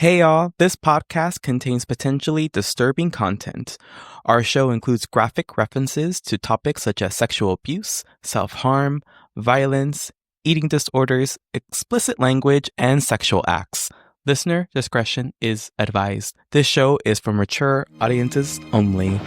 Hey y'all, this podcast contains potentially disturbing content. Our show includes graphic references to topics such as sexual abuse, self-harm, violence, eating disorders, explicit language, and sexual acts. Listener discretion is advised. This show is for mature audiences only.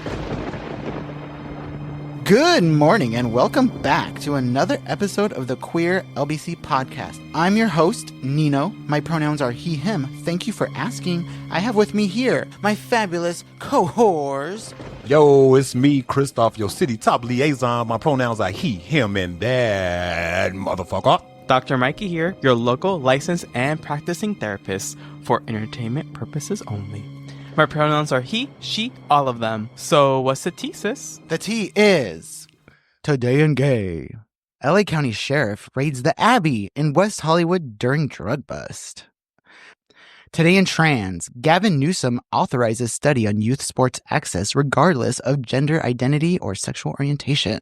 Good morning and welcome back to another episode of the Queer LBC podcast. I'm your host, Nino. My pronouns are he, him. Thank you for asking. I have with me here my fabulous cohorts. Yo, it's me, Christoph, your city top liaison. My pronouns are he, him, and that motherfucker. Dr. Mikey here, your local licensed and practicing therapist for entertainment purposes only. My pronouns are he, she, all of them. So what's the tea, sis? The tea is Today in Gay. LA County Sheriff raids the Abbey in West Hollywood during drug bust. Today in Trans, Gavin Newsom authorizes study on youth sports access regardless of gender identity or sexual orientation.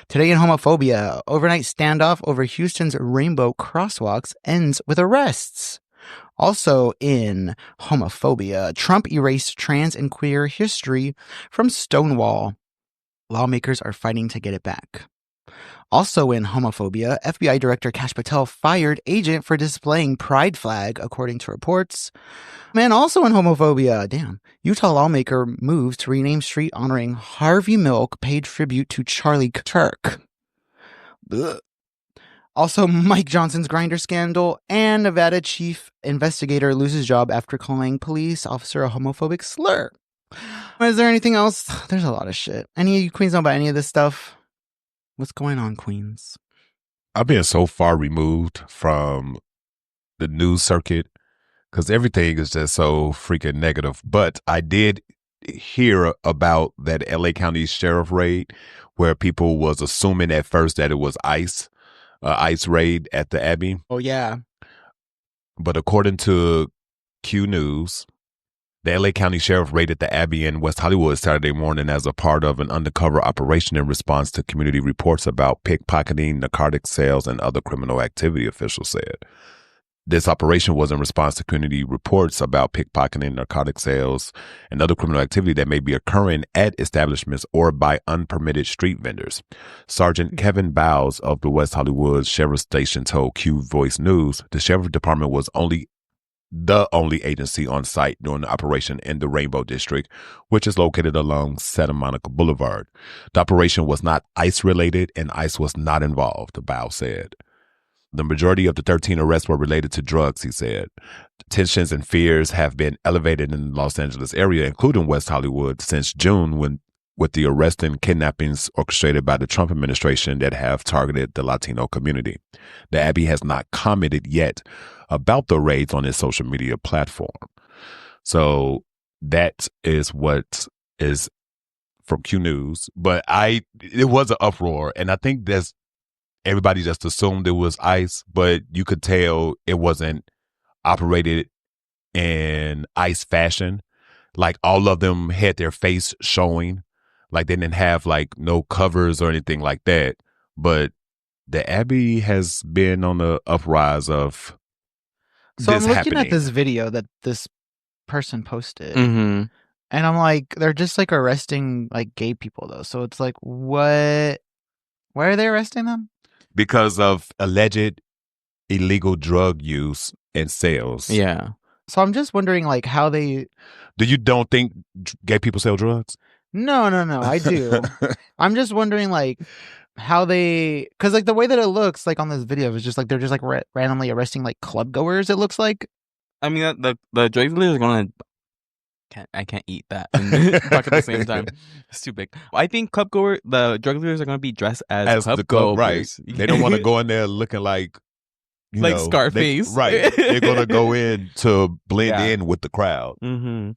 Today in Homophobia, overnight standoff over Houston's rainbow crosswalks ends with arrests. Also in Homophobia, Trump erased trans and queer history from Stonewall. Lawmakers are fighting to get it back. Also in Homophobia, FBI Director Kash Patel fired agent for displaying pride flag, according to reports. And also in Homophobia, Utah lawmaker moves to rename street honoring Harvey Milk, paid tribute to Charlie Kirk. Ugh. Also, Mike Johnson's Grindr scandal, and Nevada chief investigator loses job after calling police officer a homophobic slur. Is there anything else? There's a lot of shit. Any of you queens know about any of this stuff? What's going on, queens? I've been so far removed from the news circuit because everything is just so freaking negative. But I did hear about that LA County Sheriff raid where people was assuming at first that it was ICE raid at the Abbey. Oh, yeah. But according to Q News, the LA County Sheriff raided the Abbey in West Hollywood Saturday morning as a part of an undercover operation in response to community reports about pickpocketing, narcotic sales, and other criminal activity, officials said. This operation was in response to community reports about pickpocketing, narcotic sales, and other criminal activity that may be occurring at establishments or by unpermitted street vendors. Sergeant Kevin Bowes of the West Hollywood Sheriff's Station told Q Voice News the Sheriff's Department was the only agency on site during the operation in the Rainbow District, which is located along Santa Monica Boulevard. The operation was not ICE related and ICE was not involved, Bowes said. The majority of the 13 arrests were related to drugs, he said. Tensions and fears have been elevated in the Los Angeles area, including West Hollywood, since June with the arrests and kidnappings orchestrated by the Trump administration that have targeted the Latino community. The Abbey has not commented yet about the raids on its social media platform. So that is what is from Q News. But it was an uproar, and I think everybody just assumed it was ICE, but you could tell it wasn't operated in ICE fashion. Like all of them had their face showing. Like they didn't have like no covers or anything like that. But the Abbey has been on the uprise of So this I'm looking happening. at this video that this person posted. Mm-hmm. And I'm like, they're just like arresting like gay people though. So it's like, what? Why are they arresting them? Because of alleged illegal drug use and sales. Yeah. So I'm just wondering like how they... Don't think gay people sell drugs? No, I do. I'm just wondering like how they... Because like the way that it looks like on this video is just like they're just like randomly arresting like club goers, it looks like. I mean, the drug dealers are going to... I can't eat that and talk at the same time. It's too big. I think the drug dealers are going to be dressed as club the club, goers. right? They don't want to go in there looking like Scarface. Right. They're going to go in to blend in with the crowd. Mm-hmm.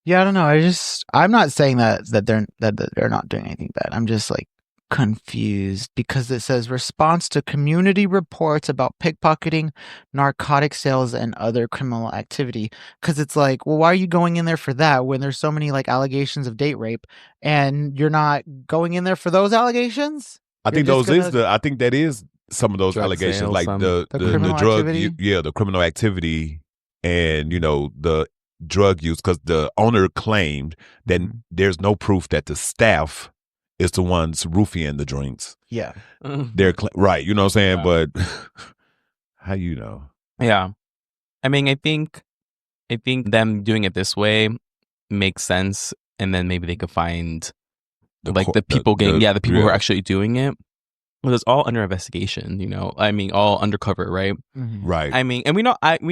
Yeah, I don't know. I'm not saying that they're not doing anything bad. I'm just like confused because it says response to community reports about pickpocketing, narcotic sales, and other criminal activity. Because it's like, well, why are you going in there for that when there's so many like allegations of date rape and you're not going in there for those allegations? I think that is some of those drug allegations, sales, like the criminal drug, activity? the criminal activity and, the drug use, because the owner claimed that there's no proof that the staff is the ones roofing the drinks. Yeah. They're right. You know what I'm saying? Yeah. But how you know? Yeah. I mean, I think them doing it this way makes sense. And then maybe they could find the people the people who are actually doing it. Well, it's all under investigation, I mean, all undercover, right? Right. I mean, and we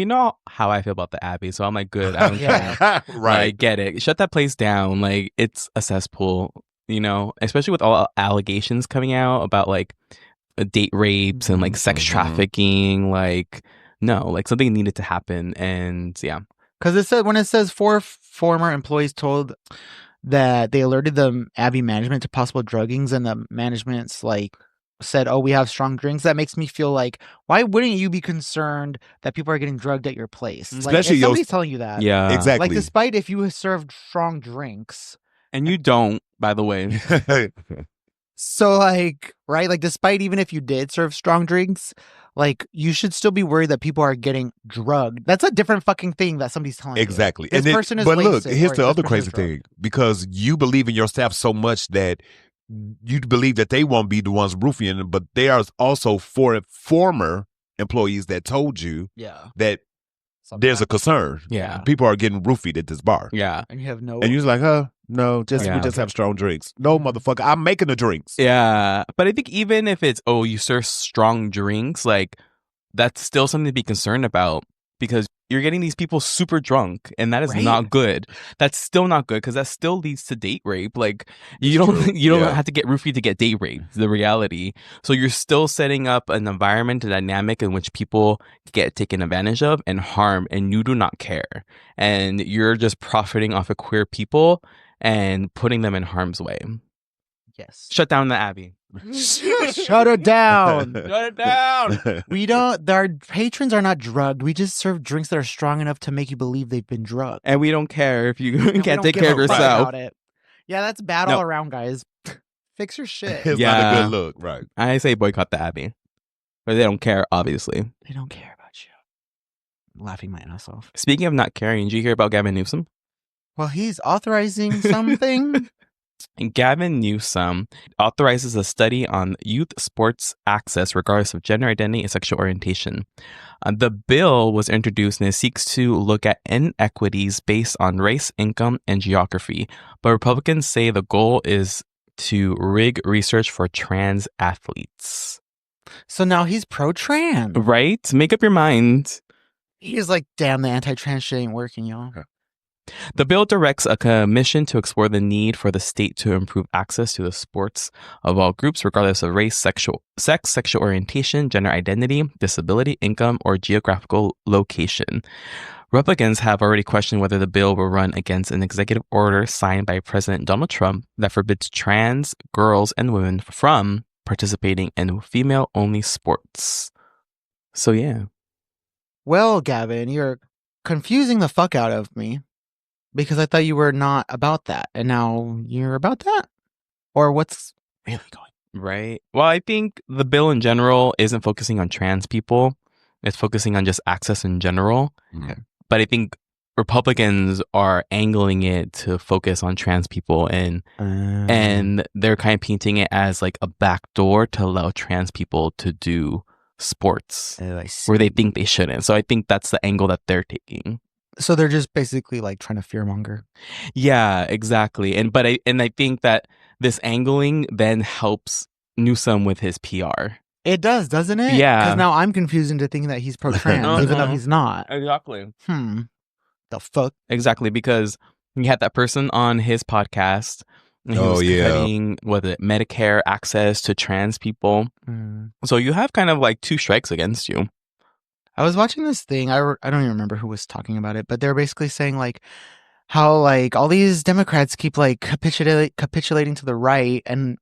know how I feel about the Abbey, so I'm like, good. I don't care. Right. I get it. Shut that place down. Like, it's a cesspool, especially with all allegations coming out about like date rapes and like sex trafficking. Like, no, like something needed to happen, and yeah. Because when it says 4 former employees told that they alerted the Abbey management to possible druggings, and the management's like said, "Oh, we have strong drinks." That makes me feel like, why wouldn't you be concerned that people are getting drugged at your place? Like, if somebody's telling you that, yeah, exactly. Like, despite if you served strong drinks, and you don't, by the way. So, like, right, like, despite even if you did serve strong drinks, like, you should still be worried that people are getting drugged. That's a different fucking thing that somebody's telling exactly. you. This person is but look, wasted, here's or the this other person is crazy drugged. thing. Because you believe in your staff so much that you believe that they won't be the ones roofing, but there are also 4 former employees that told you that there's a concern. Yeah. People are getting roofied at this bar. Yeah. And you have no... And you're just like, no, we just have strong drinks. No, motherfucker, I'm making the drinks. Yeah. But I think even if it's, you serve strong drinks, like, that's still something to be concerned about, because you're getting these people super drunk, and that is not good. That's still not good, because that still leads to date rape. Like, you don't have to get roofied to get date raped, the reality. So you're still setting up an environment, a dynamic in which people get taken advantage of and harmed, and you do not care. And you're just profiting off of queer people and putting them in harm's way. Yes. Shut down the Abbey. Shut it down. Shut it down. Our patrons are not drugged. We just serve drinks that are strong enough to make you believe they've been drugged. And we don't care if you can't take care of fuck yourself. about it. Yeah, that's bad all around, guys. Fix your shit. It's not a good look, right? I say boycott the Abbey. But they don't care, obviously. They don't care about you. I'm laughing my ass off. Speaking of not caring, did you hear about Gavin Newsom? Well, he's authorizing something. Gavin Newsom authorizes a study on youth sports access regardless of gender identity and sexual orientation. The bill was introduced and it seeks to look at inequities based on race, income, and geography. But Republicans say the goal is to rig research for trans athletes. So now he's pro-trans. Right? Make up your mind. He's like, damn, the anti-trans shit ain't working, y'all. The bill directs a commission to explore the need for the state to improve access to the sports of all groups, regardless of race, sex, sexual orientation, gender identity, disability, income, or geographical location. Republicans have already questioned whether the bill will run against an executive order signed by President Donald Trump that forbids trans girls and women from participating in female-only sports. So, yeah. Well, Gavin, you're confusing the fuck out of me. Because I thought you were not about that, and now you're about that? Or what's really going on? Right. Well, I think the bill in general isn't focusing on trans people. It's focusing on just access in general. Okay. But I think Republicans are angling it to focus on trans people, and they're kind of painting it as like a backdoor to allow trans people to do sports where they think they shouldn't. So I think that's the angle that they're taking. So they're just basically like trying to fearmonger. Yeah, exactly. And I think that this angling then helps Newsom with his PR. It does, doesn't it? Yeah. Because now I'm confused into thinking that he's pro-trans, even though he's not. Exactly. The fuck? Exactly, because he had that person on his podcast. And he was cutting, Medicare access to trans people. So you have kind of like 2 strikes against you. I was watching this thing. I don't even remember who was talking about it, but they're basically saying like how like all these Democrats keep like capitulating to the right and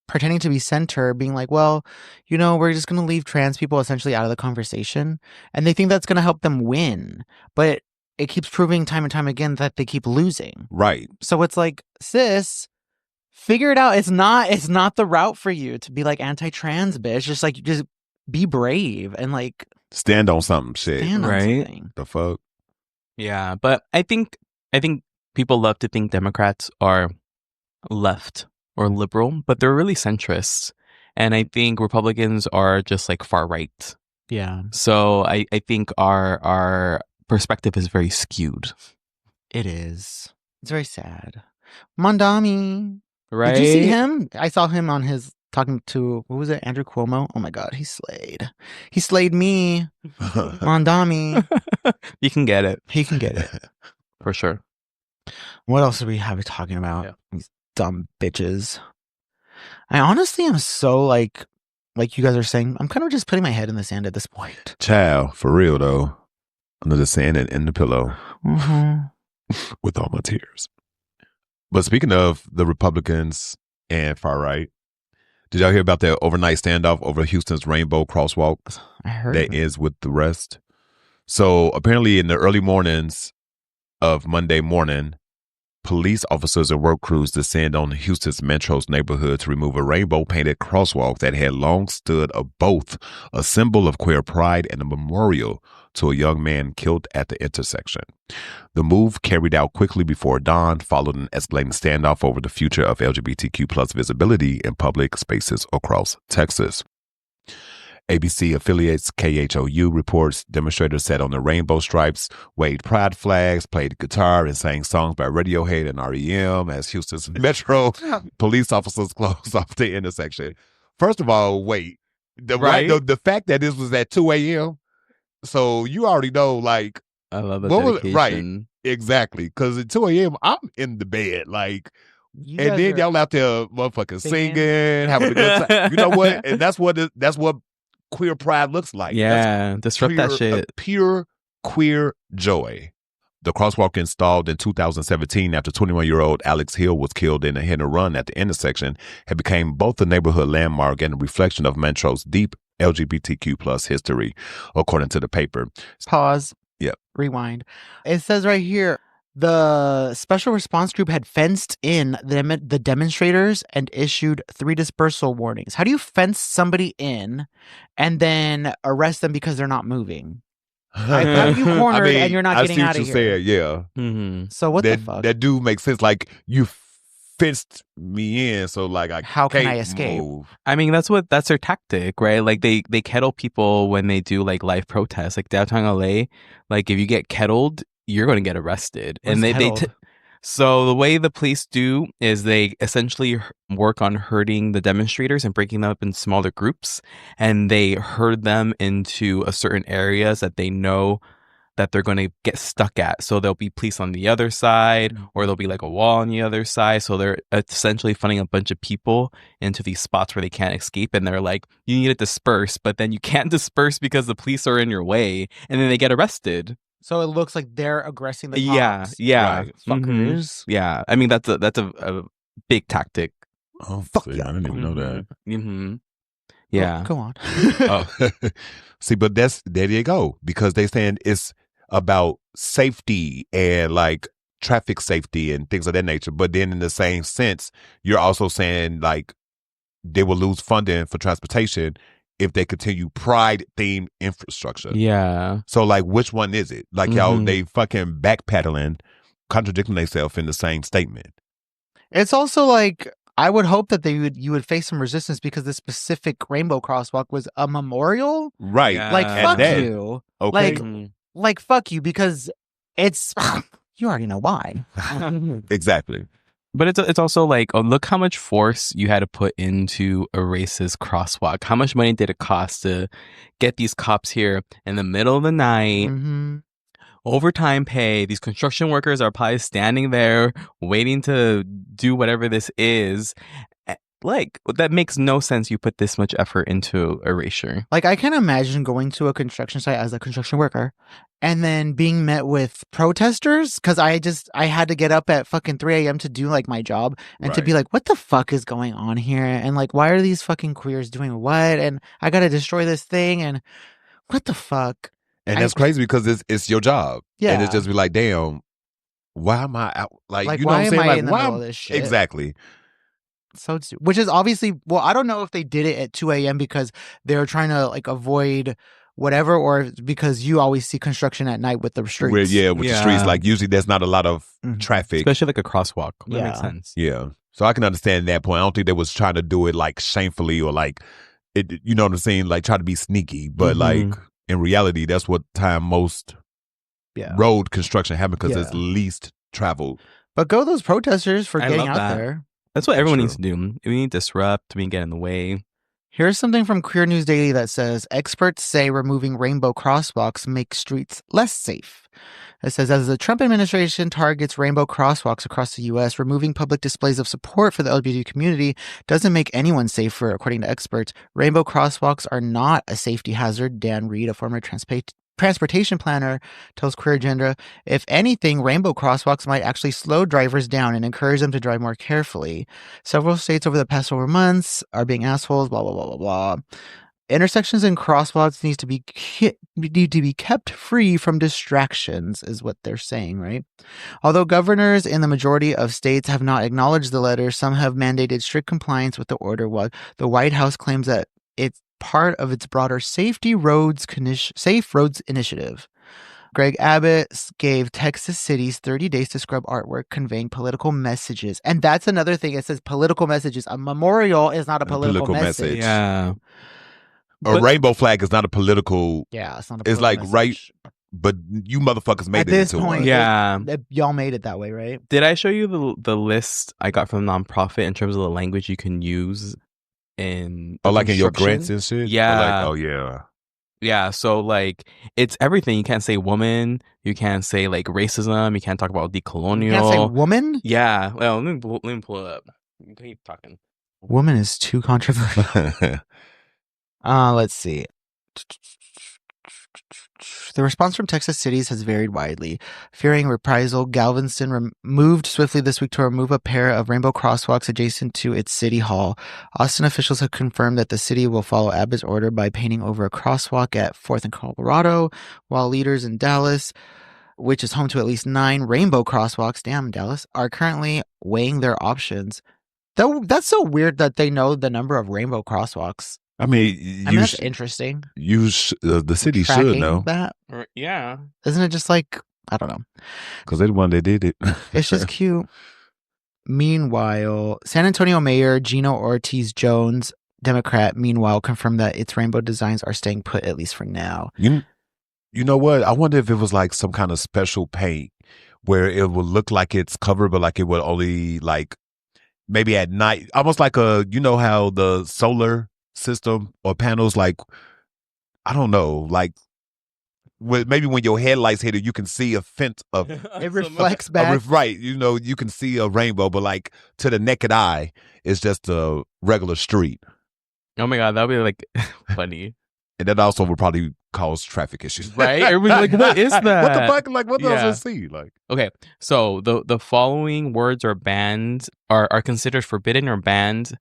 pretending to be center, being like, well, we're just going to leave trans people essentially out of the conversation. And they think that's going to help them win. But it keeps proving time and time again that they keep losing. Right. So it's like, sis, figure it out. It's not the route for you to be like anti-trans, bitch. Just be brave and like stand on something, shit. Stand on something. The fuck? Yeah, but I think people love to think Democrats are left or liberal, but they're really centrist. And I think Republicans are just like far right. Yeah, So I think our perspective is very skewed. it is. It's very sad. Mondami. Right? Did you see him? I saw him on his talking to, what was it, Andrew Cuomo? Oh my God, he slayed. He slayed me. Mondami. You can get it. He can get it. For sure. What else do we have talking about? Yeah. These dumb bitches. I honestly am so like you guys are saying, I'm kind of just putting my head in the sand at this point. Child, for real though. Under the sand and in the pillow. Mm-hmm. With all my tears. But speaking of the Republicans and far right, did y'all hear about that overnight standoff over Houston's Rainbow Crosswalk I heard that ends with the rest? So apparently in the early mornings of Monday morning, police officers and work crews descend on Houston's Muertos neighborhood to remove a rainbow-painted crosswalk that had long stood both a symbol of queer pride and a memorial to a young man killed at the intersection. The move, carried out quickly before dawn, followed an escalating standoff over the future of LGBTQ plus visibility in public spaces across Texas. ABC affiliates KHOU reports demonstrators sat on the rainbow stripes, waved pride flags, played guitar, and sang songs by Radiohead and REM as Houston's Metro police officers closed off the intersection. First of all, wait. The fact that this was at 2 a.m., so you already know, like, I love that what was dedication. right? Exactly, because at 2 a.m. I'm in the bed, like, You and guys then are y'all out there motherfucking singing. singing, having a good time. You know what? And that's what queer pride looks like. Yeah, disrupt that shit. Pure queer joy. The crosswalk installed in 2017 after 21-year-old Alex Hill was killed in a hit and run at the intersection had become both a neighborhood landmark and a reflection of Metro's deep LGBTQ plus history, according to the paper. Pause. Yep. Rewind. It says right here, the special response group had fenced in the demonstrators and issued 3 dispersal warnings. How do you fence somebody in and then arrest them because they're not moving? I have you cornered and you're not getting out of here. I see what you're saying, yeah. Mm-hmm. So what the fuck? That do make sense. Like, you fenced me in, so like How can can't I escape? move. I mean, that's their tactic, right? Like they kettle people when they do like live protests, like downtown LA. Like if you get kettled, you're going to get arrested. What's kettled? So the way the police do is they essentially work on herding the demonstrators and breaking them up in smaller groups, and they herd them into a certain areas that they know that they're going to get stuck at. So there'll be police on the other side, or there'll be like a wall on the other side. So they're essentially funding a bunch of people into these spots where they can't escape. And they're like, you need to disperse, but then you can't disperse because the police are in your way. And then they get arrested. So it looks like they're aggressing the cops. Yeah. Right. Fuckers. Yeah. I mean, that's a big tactic. Oh, Fuck see, yeah. I didn't even know that. Mm-hmm. Yeah. Go on. Oh. See, but there you go, because they saying it's about safety and like traffic safety and things of that nature. But then in the same sense, you're also saying like they will lose funding for transportation if they continue pride themed infrastructure. Yeah. So like, which one is it? Like y'all, they fucking backpedaling, contradicting themselves in the same statement. It's also like, I would hope that you would face some resistance because this specific rainbow crosswalk was a memorial. Right. Yeah. Like, And fuck that- you. Okay. Like, fuck you, because it's, you already know why. Exactly. But it's also like, oh, look how much force you had to put into erase this crosswalk. How much money did it cost to get these cops here in the middle of the night? Mm-hmm. Overtime pay. These construction workers are probably standing there waiting to do whatever this is. Like, that makes no sense. You put this much effort into erasure. Like, I can imagine going to a construction site as a construction worker and then being met with protesters, because I had to get up at fucking 3 a.m. to do like my job and to be like, what the fuck is going on here? And like, why are these fucking queers doing what? And I got to destroy this thing. And what the fuck? And that's crazy because it's your job. Yeah. And it's just be like, damn, why am I out? Like, you know why what I'm saying? am I Like, in the why middle am- of this shit? Exactly. So, which is obviously, well, I don't know if they did it at 2 a.m. because they were trying to like avoid whatever, or because you always see construction at night with the streets? With the streets, like usually there's not a lot of Mhm. traffic. Especially like a crosswalk. That Yeah. makes sense. Yeah. So I can understand that point. I don't think they was trying to do it like shamefully or like it, you know what I'm saying? Like try to be sneaky. But like in reality, that's what time most road construction happen because it's least traveled. But go those protesters for getting out that. there. That's what everyone needs to do. We need to disrupt. We can get in the way. Here's something from Queer News Daily that says, experts say removing rainbow crosswalks makes streets less safe. It says, as the Trump administration targets rainbow crosswalks across the U.S., removing public displays of support for the LGBT community doesn't make anyone safer, according to experts. Rainbow crosswalks are not a safety hazard. Dan Reed, a former transportation planner, tells Queer Agenda, if anything, rainbow crosswalks might actually slow drivers down and encourage them to drive more carefully. Several states over the past several months are being assholes, blah, blah, blah, blah, blah. Intersections and crosswalks need to be kept free from distractions, is what they're saying, right? Although governors in the majority of states have not acknowledged the letter, some have mandated strict compliance with the order, while the White House claims that it's part of its broader Safe Roads initiative. Greg Abbott gave Texas cities 30 days to scrub artwork conveying political messages. And that's another thing. It says political messages. A memorial is not a political message. Yeah. A rainbow flag is not a political. Yeah, it's not a political It's like message. right, but you motherfuckers made At it this into point, one. y'all made it that way, right? Did I show you the list I got from nonprofit in terms of the language you can use in like in your construction? grants and shit? Yeah. Or like, yeah. Yeah, so like it's everything. You can't say woman. You can't say like racism. You can't talk about decolonial. You can't say woman? Yeah. Well, let me pull it up. Keep talking. Woman is too controversial. Let's see. The response from Texas cities has varied widely. Fearing reprisal, Galveston moved swiftly this week to remove a pair of rainbow crosswalks adjacent to its city hall. Austin officials have confirmed that the city will follow Abbott's order by painting over a crosswalk at 4th and Colorado, while leaders in Dallas, which is home to at least 9 rainbow crosswalks, damn Dallas, are currently weighing their options. Though that's so weird that they know the number of rainbow crosswalks. I mean, that's interesting. The city should know that. Yeah. Isn't it just like, I don't know. Because they're the one that did it. It's just cute. Meanwhile, San Antonio Mayor Gino Ortiz Jones, Democrat, confirmed that its rainbow designs are staying put, at least for now. You know what? I wonder if it was like some kind of special paint where it would look like it's covered, but like it would only like maybe at night, almost like you know how the solar system or panels, like I don't know, like maybe when your headlights hit it, you can see a fence of it reflects back. Right, you know, you can see a rainbow, but like to the naked eye, it's just a regular street. Oh my god, that would be like funny. And that also would probably cause traffic issues, right? Everybody's like, "What is that? What the fuck? Like, what does it see?" Like, okay, so the following words are banned, are considered forbidden or banned,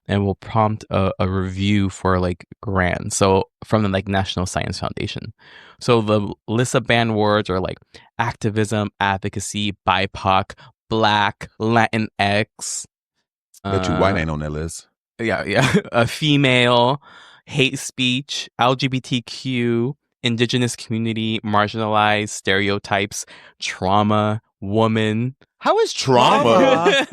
and will prompt a review for like grants. So from the like National Science Foundation. So the list of banned words are like activism, advocacy, BIPOC, Black, Latinx. Bet you white ain't on that list. Yeah. A female, hate speech, LGBTQ, indigenous community, marginalized, stereotypes, trauma, woman. How is trauma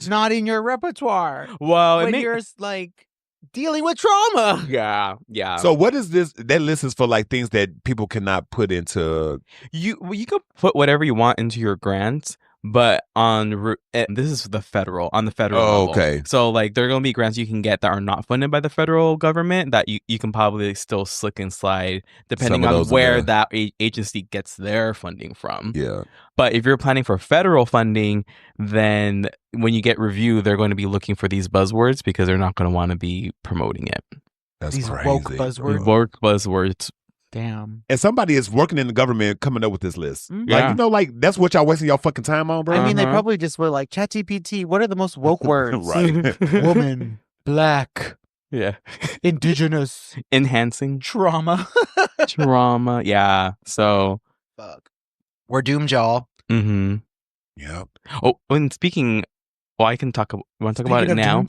not in your repertoire? Well, when you're like dealing with trauma. Yeah. So what is this? That list is for like things that people cannot put into. You can put whatever you want into your grants, but this is the federal level. Okay. So like there are gonna be grants you can get that are not funded by the federal government that you can probably still slick and slide depending on where that agency gets their funding from. Yeah. But if you're planning for federal funding, then when you get review, they're going to be looking for these buzzwords because they're not going to want to be promoting it. That's these crazy. woke buzzwords. Woke buzzwords. Damn. And somebody is working in the government coming up with this list. Mm-hmm. Like, you know, like that's what y'all wasting y'all fucking time on, bro. I mean, they probably just were like, ChatGPT, what are the most woke words? Right. Woman, black, yeah, indigenous, enhancing, trauma. Yeah. So, fuck. We're doomed, y'all. Mm-hmm. Yep. Oh, and speaking Well, I can talk. Want to talk about it now?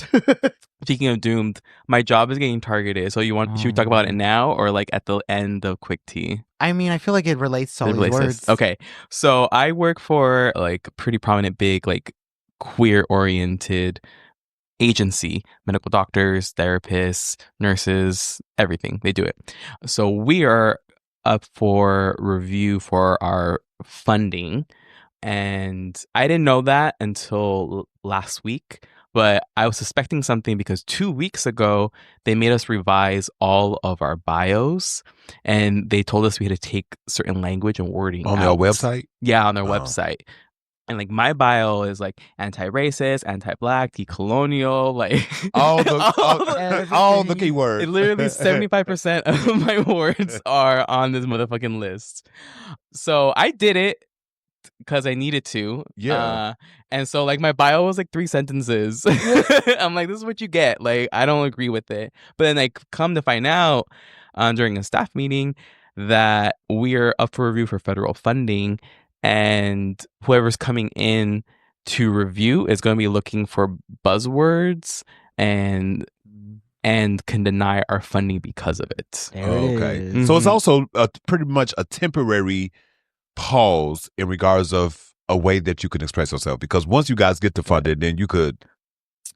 Speaking of doomed, my job is getting targeted. So should we talk about it now or like at the end of Quick Tea? I mean, I feel like it relates to all these words. Okay. So I work for like a pretty prominent, big, like queer-oriented agency. Medical doctors, therapists, nurses, everything. They do it. So we are up for review for our funding. And I didn't know that until last week, but I was suspecting something because 2 weeks ago, they made us revise all of our bios and they told us we had to take certain language and wording On out. their website? Yeah, on their website. And like my bio is like anti-racist, anti-black, decolonial, like all the keywords. Literally 75% of my words are on this motherfucking list. So I did it because I needed to. Yeah. And so like my bio was like 3 sentences. I'm like, this is what you get. Like, I don't agree with it. But then I come to find out during a staff meeting that we're up for review for federal funding. And whoever's coming in to review is going to be looking for buzzwords and can deny our funding because of it. Okay. Mm-hmm. So it's also pretty much a temporary pause in regards of a way that you can express yourself. Because once you guys get the funding, then you could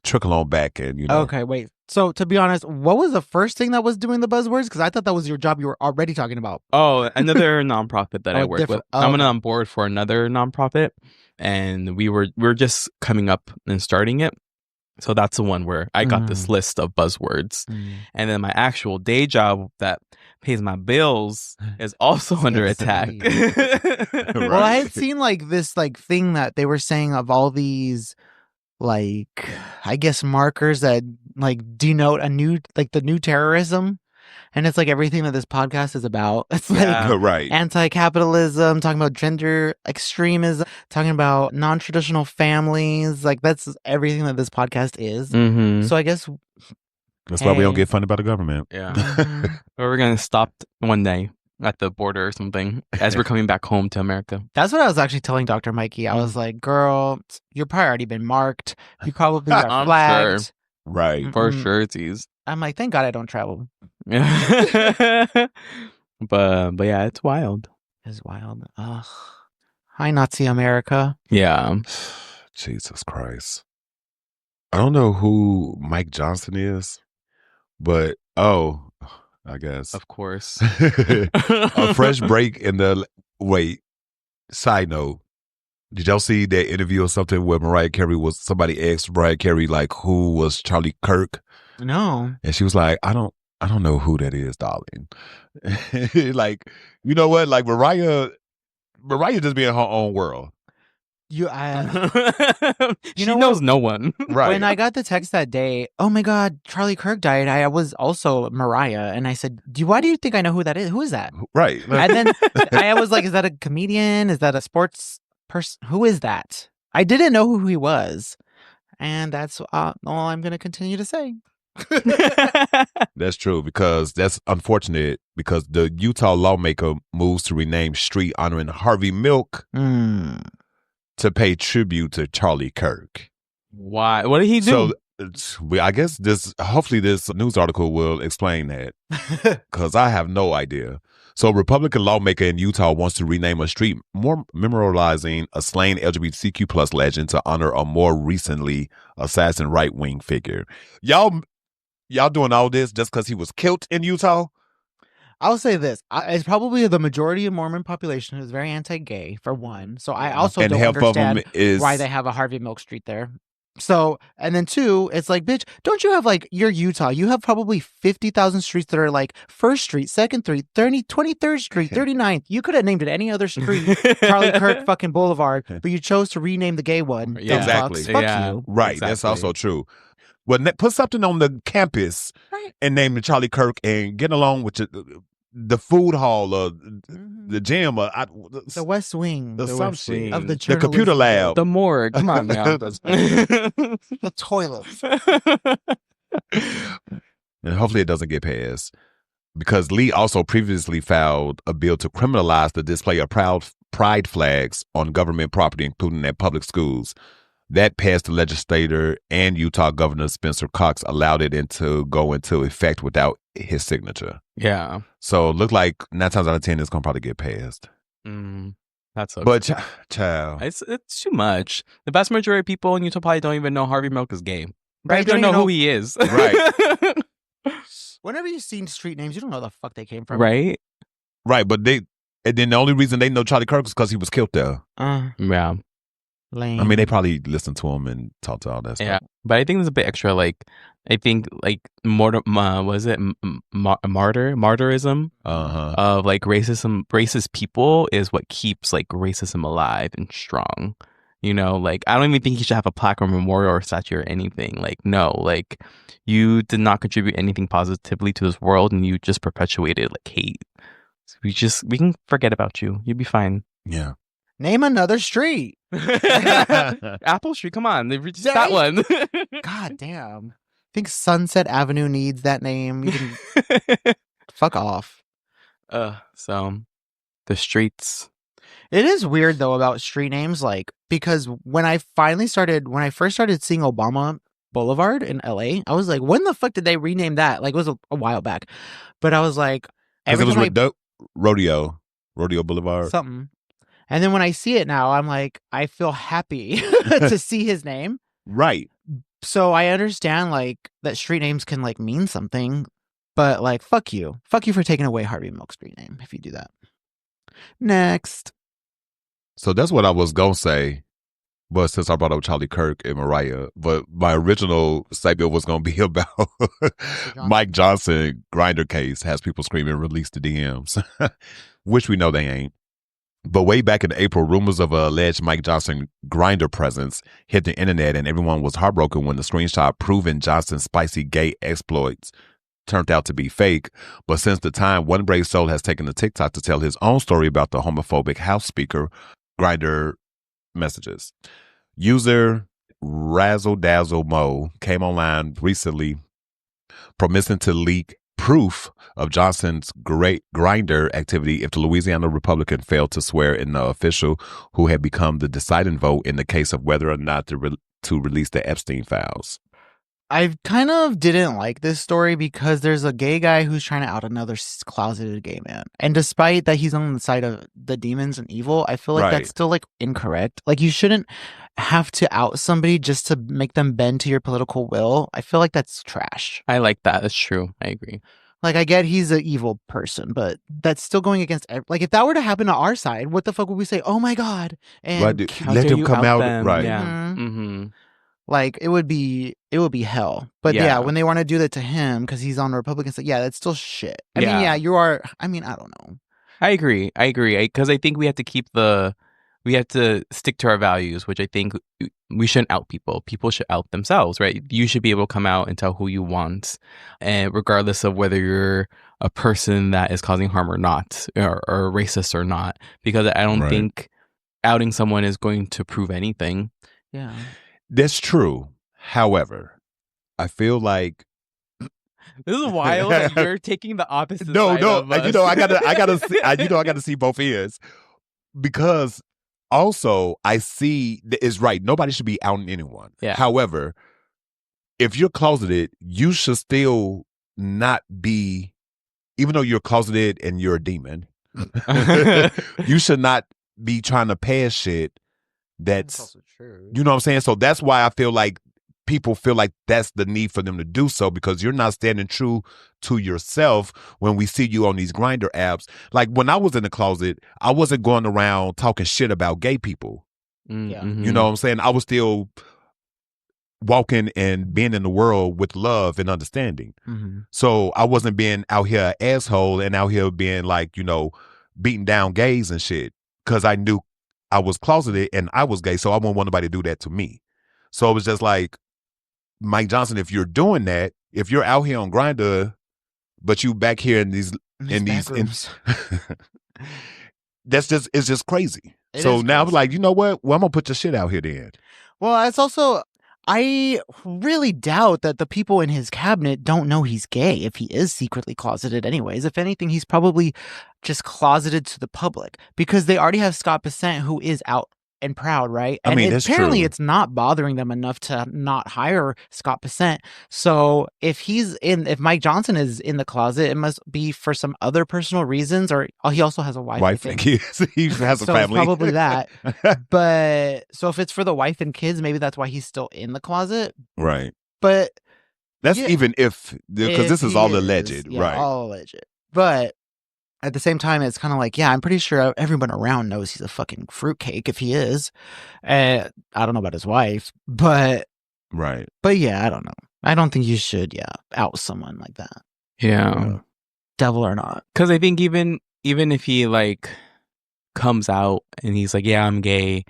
trickle on back and, you know. Okay, wait. So to be honest, what was the first thing that was doing the buzzwords? Because I thought that was your job you were already talking about. Oh, another nonprofit that I work with. Oh, I'm on board for another nonprofit, and we're just coming up and starting it. So that's the one where I got this list of buzzwords. And then my actual day job that pays my bills is also under attack. Right. Well, I had seen like this like thing that they were saying of all these like, I guess, markers that like denote the new terrorism. And it's like everything that this podcast is about. It's like right. Anti-capitalism, talking about gender extremism, talking about non-traditional families. Like that's everything that this podcast is. Mm-hmm. So I guess that's why we don't get funded by the government. Yeah. Or we're going to stop one day at the border or something as we're coming back home to America. That's what I was actually telling Dr. Mikey. I was like, girl, you're probably already been marked. You probably got flagged. Sure. Right. For sure, tease. I'm like, thank God I don't travel. But yeah, it's wild. It's wild. Ugh. Hi, Nazi America. Yeah. Jesus Christ. I don't know who Mike Johnson is, but I guess. Of course. A fresh break in the side note. Did y'all see that interview or something where somebody asked Mariah Carey like who was Charlie Kirk? No. And she was like, I don't know who that is, darling. Like, you know what? Like Mariah just be in her own world. She knows no one. Right. When I got the text that day, oh my God, Charlie Kirk died. I was also Mariah. And I said, why do you think I know who that is? Who is that? Right. And then I was like, is that a comedian? Is that a sports person? Who is that? I didn't know who he was. And that's all I'm going to continue to say. That's true, because that's unfortunate, because the Utah lawmaker moves to rename street honoring Harvey Milk to pay tribute to Charlie Kirk. Why? What did he do? So I guess hopefully this news article will explain that, because I have no idea. So Republican lawmaker in Utah wants to rename a street more memorializing a slain LGBTQ plus legend to honor a more recently assassin right-wing figure. Y'all doing all this just because he was killed in Utah? I'll say this. It's probably the majority of Mormon population is very anti-gay, for one. So I also don't understand why they have a Harvey Milk Street there. So, and then two, it's like, bitch, don't you have like, you're Utah. You have probably 50,000 streets that are like 1st Street, 2nd Street, 23rd Street, 39th. You could have named it any other street, Charlie Kirk fucking Boulevard, but you chose to rename the gay one. Yeah. Exactly. Fuck Yeah. you. Right. Exactly. That's also true. Well, put something on the campus and name it Charlie Kirk and get along with the food hall or the gym or the West Wing. The some shit. Of the computer lab. The morgue. Come on now. The toilets. And hopefully it doesn't get passed. Because Lee also previously filed a bill to criminalize the display of pride flags on government property, including at public schools. That passed the legislator and Utah Governor Spencer Cox allowed it to go into effect without his signature. Yeah. So it looked like 9 times out of 10 it's gonna probably get passed. That sucks. But child, it's too much. The vast majority of people in Utah probably don't even know Harvey Milk is gay. Right, They don't know who he is. Right. Whenever you've seen street names, you don't know the fuck they came from. Right? Right, but and then the only reason they know Charlie Kirk is because he was killed there. Yeah. Lame. I mean, they probably listened to him and talked to all that stuff. Yeah. But I think there's a bit extra, like, I think, like, was it martyrism of, like, racist people is what keeps, like, racism alive and strong. You know, like, I don't even think he should have a plaque or memorial or statue or anything. Like, no, like, you did not contribute anything positively to this world and you just perpetuated, like, hate. So we can forget about you. You'll be fine. Yeah. Name another street. Apple Street, come on. Just that one. God damn. I think Sunset Avenue needs that name. You can fuck off. So, the streets. It is weird though about street names, like, because when I first started seeing Obama Boulevard in LA, I was like, when the fuck did they rename that? Like, it was a while back, but I was like, because it was Rodeo Boulevard, something. And then when I see it now, I'm like, I feel happy to see his name. Right. So I understand like that street names can like mean something, but like, fuck you for taking away Harvey Milk's street name if you do that. Next. So that's what I was going to say. But since I brought up Charlie Kirk and Mariah, but my original segment was going to be about Mike Johnson Grindr case has people screaming, release the DMs, which we know they ain't. But way back in April, rumors of a alleged Mike Johnson Grindr presence hit the internet, and everyone was heartbroken when the screenshot proving Johnson's spicy gay exploits turned out to be fake. But since the time, one brave soul has taken to TikTok to tell his own story about the homophobic house speaker Grindr messages. User Razzle Dazzle Mo came online recently promising to leak proof of Johnson's great Grindr activity if the Louisiana Republican failed to swear in the official who had become the deciding vote in the case of whether or not to release the Epstein files. I kind of didn't like this story because there's a gay guy who's trying to out another closeted gay man. And despite that he's on the side of the demons and evil, I feel like that's still like incorrect. Like you shouldn't have to out somebody just to make them bend to your political will. I feel like that's trash. I like that. That's true. I agree. Like I get he's an evil person, but that's still going against like if that were to happen to our side, what the fuck would we say? Oh my God. And let him come out. Them? Right. Yeah. Mm-hmm. Like it would be hell. But yeah, when they want to do that to him because he's on the Republican side, yeah, that's still shit. I mean, yeah, you are. I mean, I don't know. I agree. Because I think we have to stick to our values, which I think we shouldn't out people. People should out themselves, right? You should be able to come out and tell who you want, and regardless of whether you're a person that is causing harm or not, or racist or not, because I don't think outing someone is going to prove anything. Yeah. That's true. However, I feel like this is wild that you're taking the opposite side of us. I gotta see both ears because also I see it's right. Nobody should be outing anyone. Yeah. However, if you're closeted, you should still not be, even though you're closeted and you're a demon, you should not be trying to pass shit. That's also true. You know what I'm saying? So that's why I feel like people feel like that's the need for them to do so, because you're not standing true to yourself when we see you on these Grindr apps. Like when I was in the closet, I wasn't going around talking shit about gay people. Mm-hmm. You know what I'm saying? I was still walking and being in the world with love and understanding. Mm-hmm. So I wasn't being out here asshole and out here being like, you know, beating down gays and shit, because I knew I was closeted and I was gay, so I wouldn't want nobody to do that to me. So it was just like, Mike Johnson, if you're doing that, if you're out here on Grindr, but you back here in these that's just, it's just crazy. So now I'm like, you know what? Well, I'm gonna put your shit out here then. Well, it's also, I really doubt that the people in his cabinet don't know he's gay if he is secretly closeted anyways. If anything, he's probably just closeted to the public because they already have Scott Bessent, who is out and proud, right? I And mean, that's apparently true. it's not bothering them enough to not hire Scott Bessent. So if Mike Johnson is in the closet, it must be for some other personal reasons, or he also has a wife. I Wife think. and kids. He has a So family. probably that. But so if it's for the wife and kids, maybe that's why he's still in the closet. Right. But That's yeah, even if, because this if is he all alleged. yeah, Right. all alleged. But at the same time, it's kind of like, yeah, I'm pretty sure everyone around knows he's a fucking fruitcake if he is. I don't know about his wife, but Right. yeah, I don't know. I don't think you should, out someone like that. Yeah. Devil or not. Because I think even if he like comes out and he's like, yeah, I'm gay,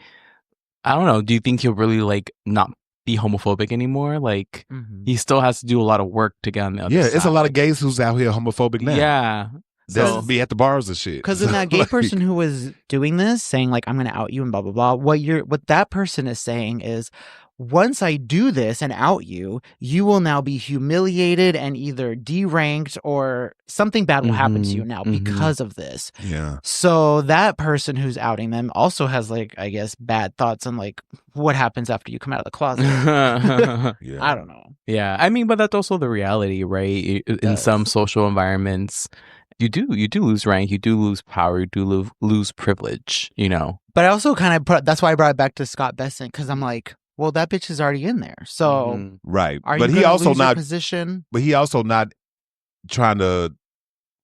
I don't know. Do you think he'll really like not be homophobic anymore? Like he still has to do a lot of work to get on the other side. It's a lot of gays who's out here homophobic now. Yeah. They'll be at the bars and shit. Because then that gay person who was doing this, saying like, I'm going to out you and blah, blah, blah. What that person is saying is, once I do this and out you, you will now be humiliated and either deranked or something bad will happen to you now because of this. Yeah. So that person who's outing them also has like, I guess, bad thoughts on like what happens after you come out of the closet. Yeah. I don't know. Yeah. I mean, but that's also the reality, right? In some social environments, you do lose rank, you do lose power, you do lose privilege, you know. But I also kind of that's why I brought it back to Scott Bessent, because I'm like, well, that bitch is already in there. So right. But he also lose your position? But he also not trying to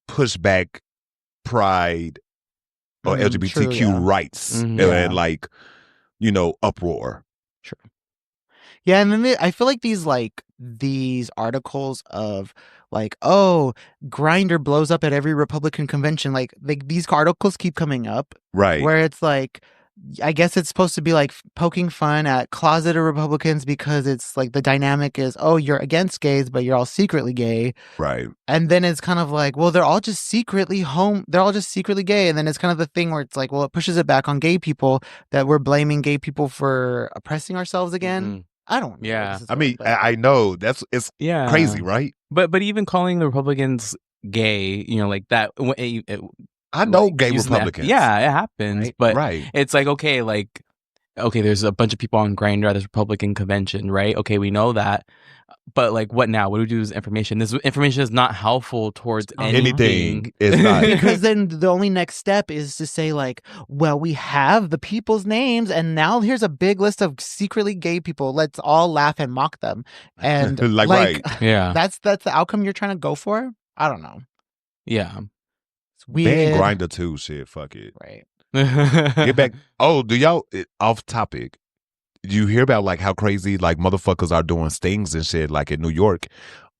push back pride or LGBTQ rights and like, you know, uproar. True. Yeah, and then I feel like these articles of like, oh, Grindr blows up at every Republican convention. Like these articles keep coming up, right? Where it's like, I guess it's supposed to be like poking fun at closeted Republicans because it's like the dynamic is, oh, you're against gays, but you're all secretly gay, right? And then it's kind of like, well, they're all just secretly gay, and then it's kind of the thing where it's like, well, it pushes it back on gay people that we're blaming gay people for oppressing ourselves again. I don't know. Yeah. I mean, I know it's crazy, right? But even calling the Republicans gay, you know, like that. I know gay Republicans. Yeah, it happens. Right? But it's like, okay, there's a bunch of people on Grindr at this Republican convention, right? Okay, we know that. But like, what now? What do we do with this information? This information is not helpful towards anything. It's not. Because then the only next step is to say like, well, we have the people's names, and now here's a big list of secretly gay people. Let's all laugh and mock them. And right. Yeah. That's the outcome you're trying to go for? I don't know. Yeah. It's weird. Grindr too, shit. Fuck it. Right. Get back. Oh, do y'all, off topic, you hear about like how crazy like motherfuckers are doing stings and shit like in New York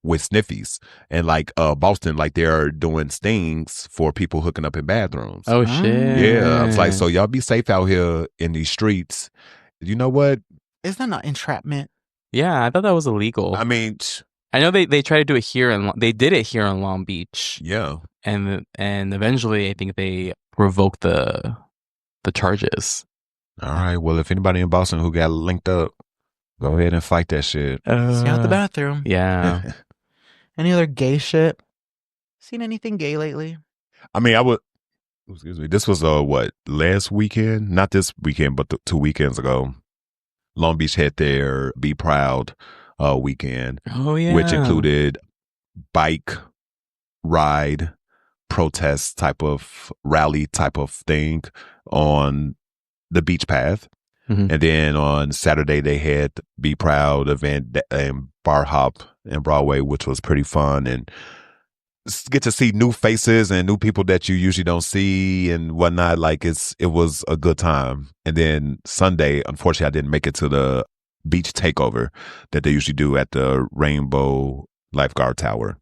with sniffies, and like Boston, like they're doing stings for people hooking up in bathrooms. Oh shit. Yeah. It's like, so y'all be safe out here in these streets. You know what? Is that not entrapment? Yeah, I thought that was illegal. I mean, I know they tried to do it here, and they did it here in Long Beach. Yeah. And eventually I think they revoked the charges. All right. Well, if anybody in Boston who got linked up, go ahead and fight that shit. See out the bathroom. Yeah. Any other gay shit? Seen anything gay lately? I mean, excuse me. This was last weekend? Not this weekend, but 2 weekends ago. Long Beach had their Be Proud weekend. Oh yeah. Which included bike ride, protest type of rally type of thing on the beach path. And then on Saturday they had Be Proud event and bar hop in Broadway, which was pretty fun, and get to see new faces and new people that you usually don't see and whatnot. Like it was a good time. And then Sunday, unfortunately, I didn't make it to the beach takeover that they usually do at the Rainbow Lifeguard Tower.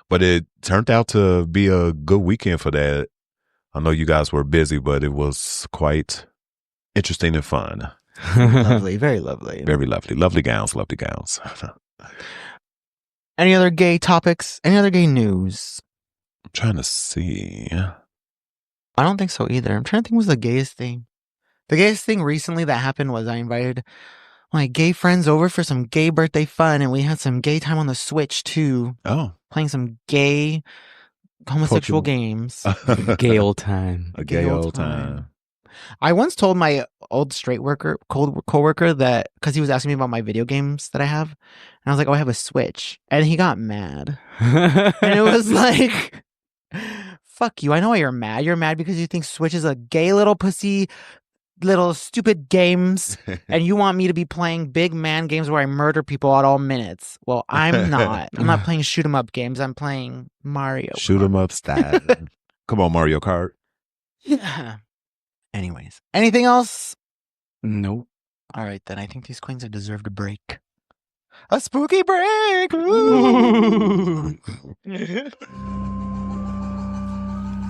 But it turned out to be a good weekend for that. I know you guys were busy, but it was quite interesting and fun. Lovely, very lovely. Very lovely. Lovely gowns, lovely gowns. Any other gay topics? Any other gay news? I'm trying to see. I don't think so either. I'm trying to think what was the gayest thing. The gayest thing recently that happened was I invited my gay friends over for some gay birthday fun, and we had some gay time on the Switch too. Oh. Playing some gay homosexual games. Gay old time. A gay old time. I once told my old coworker that because he was asking me about my video games that I have, and I was like, "Oh, I have a Switch," and he got mad, and it was like, "Fuck you! I know why you're mad. You're mad because you think Switch is a gay little pussy, little stupid games, and you want me to be playing big man games where I murder people at all minutes. Well, I'm not. I'm not playing shoot 'em up games. I'm playing Mario. Shoot 'em up style. Come on, Mario Kart. Yeah. Anyways, anything else? Nope. All right, then. I think these queens have deserved a break. A spooky break.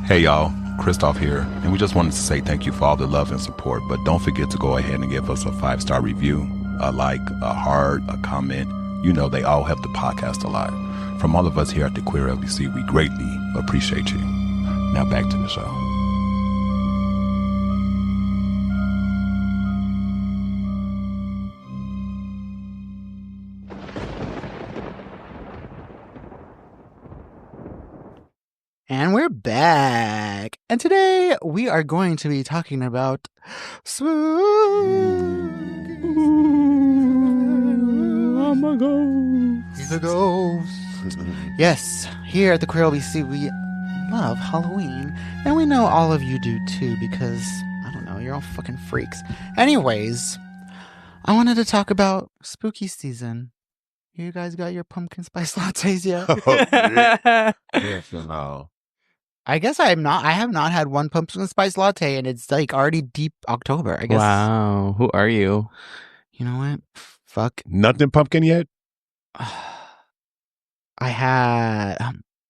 Hey, y'all. Christoph here. And we just wanted to say thank you for all the love and support. But don't forget to go ahead and give us a 5-star review, a like, a heart, a comment. You know, they all help the podcast a lot. From all of us here at the Queer LBC, we greatly appreciate you. Now back to the show. And we're back. And today we are going to be talking about spooky. Oh my God. He's a ghost. Yes, here at the Queer LBC, we love Halloween. And we know all of you do too, because, I don't know, you're all fucking freaks. Anyways, I wanted to talk about spooky season. You guys got your pumpkin spice lattes yet? Yes, no. I guess I have not had one pumpkin spice latte, and it's like already deep October, I guess. Wow. Who are you? You know what? Fuck. Nothing pumpkin yet? I had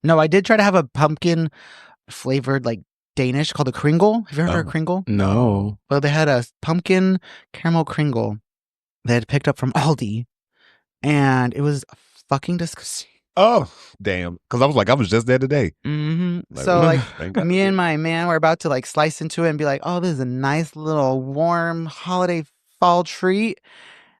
no, I did try to have a pumpkin flavored like Danish called a Kringle. Have you ever heard of Kringle? No. Well, they had a pumpkin caramel Kringle they had picked up from Aldi, and it was fucking disgusting. Oh, damn. Because I was just there today. Mm-hmm. Like, So like thank God. me and my man were about to like slice into it and be like, oh, this is a nice little warm holiday fall treat.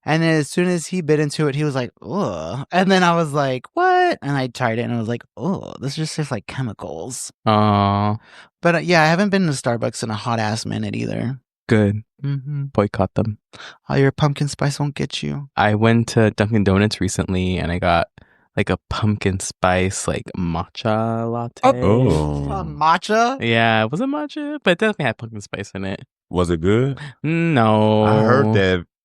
And then as soon as he bit into it, he was like, ugh. And then I was like, what? And I tried it and I was like, oh, this just tastes like chemicals. Aw. But yeah, I haven't been to Starbucks in a hot ass minute either. Good. Mm-hmm. Boycott them. Oh, your pumpkin spice won't get you. I went to Dunkin' Donuts recently and I got like a pumpkin spice like matcha latte. Oh. Matcha? Yeah, it wasn't matcha, but it definitely had pumpkin spice in it. Was it good? No. I heard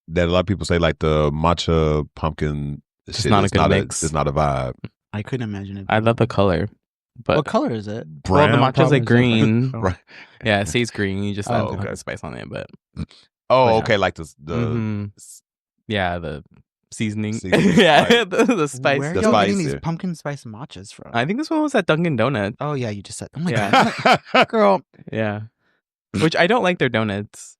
that a lot of people say like the matcha pumpkin shit not a is good not mix. it's not a vibe. I couldn't imagine it. I love the color. But What color is it? well, the matcha's probably? like green. Right. Yeah, it says green. You just add Oh, the okay. pumpkin spice on it, but Oh, Yeah. okay. Like the Mhm. yeah, the seasoning. Seasoning, yeah, right. the spice. Where are The y'all spice, getting these yeah. pumpkin spice matchas from? I think this one was at Dunkin' Donuts. Oh yeah, you just said. Oh my Yeah. god, girl! Yeah, which I don't like their donuts.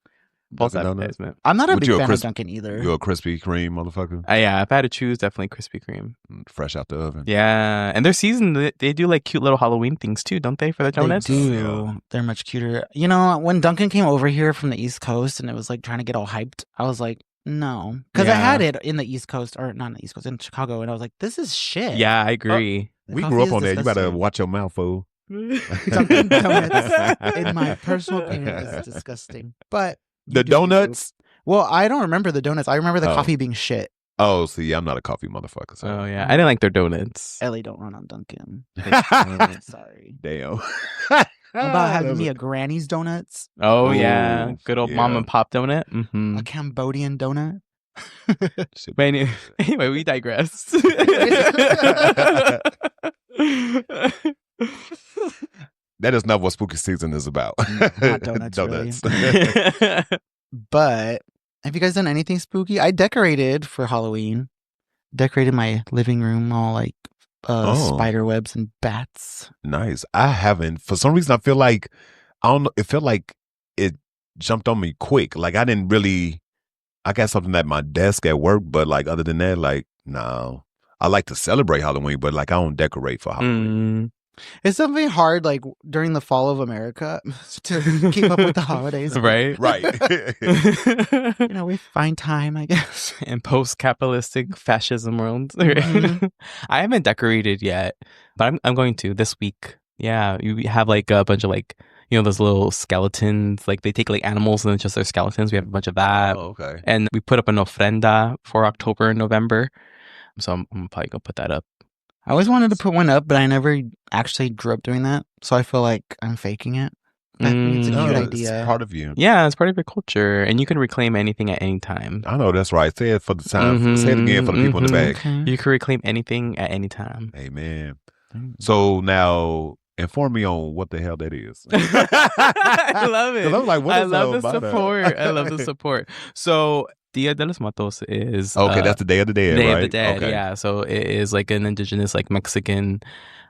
False Dunkin' Donuts? advertisement. I'm not a What, big you a fan of crisp- Dunkin' either. You a Krispy Kreme motherfucker? Yeah, if I had to choose, definitely Krispy Kreme. Fresh out the oven. Yeah, and their season, they do like cute little Halloween things too, don't they? For the donuts. They do. They're much cuter. You know, when Dunkin' came over here from the East Coast and it was like trying to get all hyped, I was like, no, because I Yeah. had it in the East Coast, or not in the East Coast, in Chicago, and I was like, this is shit. Yeah, I agree. The We coffee grew up is on that. You better disgusting. watch your mouth, fool. Dunkin' Donuts, in my personal opinion, is disgusting. But you The do you. donuts? Well, I don't remember the donuts. I remember the Oh. coffee being shit. Oh, see, I'm not a coffee motherfucker. So. Oh yeah, I didn't like their donuts. Ellie don't run on Dunkin'. Damn. Sorry. How How about having me a Granny's Donuts, Oh yeah, Ooh, good old yeah. mom and pop donut. Mm-hmm. a Cambodian donut? But anyway, we digress. That is not what spooky season is about. Not donuts, really. But have you guys done anything spooky? I decorated for Halloween. Decorated my living room all like Oh. spider webs and bats. Nice. I haven't. For some reason, I feel like, I don't know, it felt like it jumped on me quick. Like I didn't really, I got something at my desk at work, but like other than that, like, no. I like to celebrate Halloween, but like I don't decorate for Halloween. It's something hard like during the fall of America to keep up with the holidays. Right? Right. You know, we find time, I guess. In post-capitalistic fascism world. Mhm. I haven't decorated yet, but I'm going to this week. Yeah, you have like a bunch of like, You know, those little skeletons. Like they take like animals and it's just their skeletons. We have a bunch of that. Oh, okay. And we put up an ofrenda for October and November. So I'm probably going to put that up. I always wanted to put one up, but I never actually grew up doing that. So I feel like I'm faking it. I think it's a No, cute it's idea. part of you. Yeah, it's part of your culture. And you can reclaim anything at any time. I know that's right. Say it for the time. Say it again for the people in the back. Okay. You can reclaim anything at any time. Amen. So now inform me on what the hell that is. I love it. 'Cause I'm like, what I is love the about that? support. I love the support. So Dia de los Muertos is Okay, that's the Day of the Dead, Day right? of the Dead. Okay. Yeah, so it is like an indigenous, like Mexican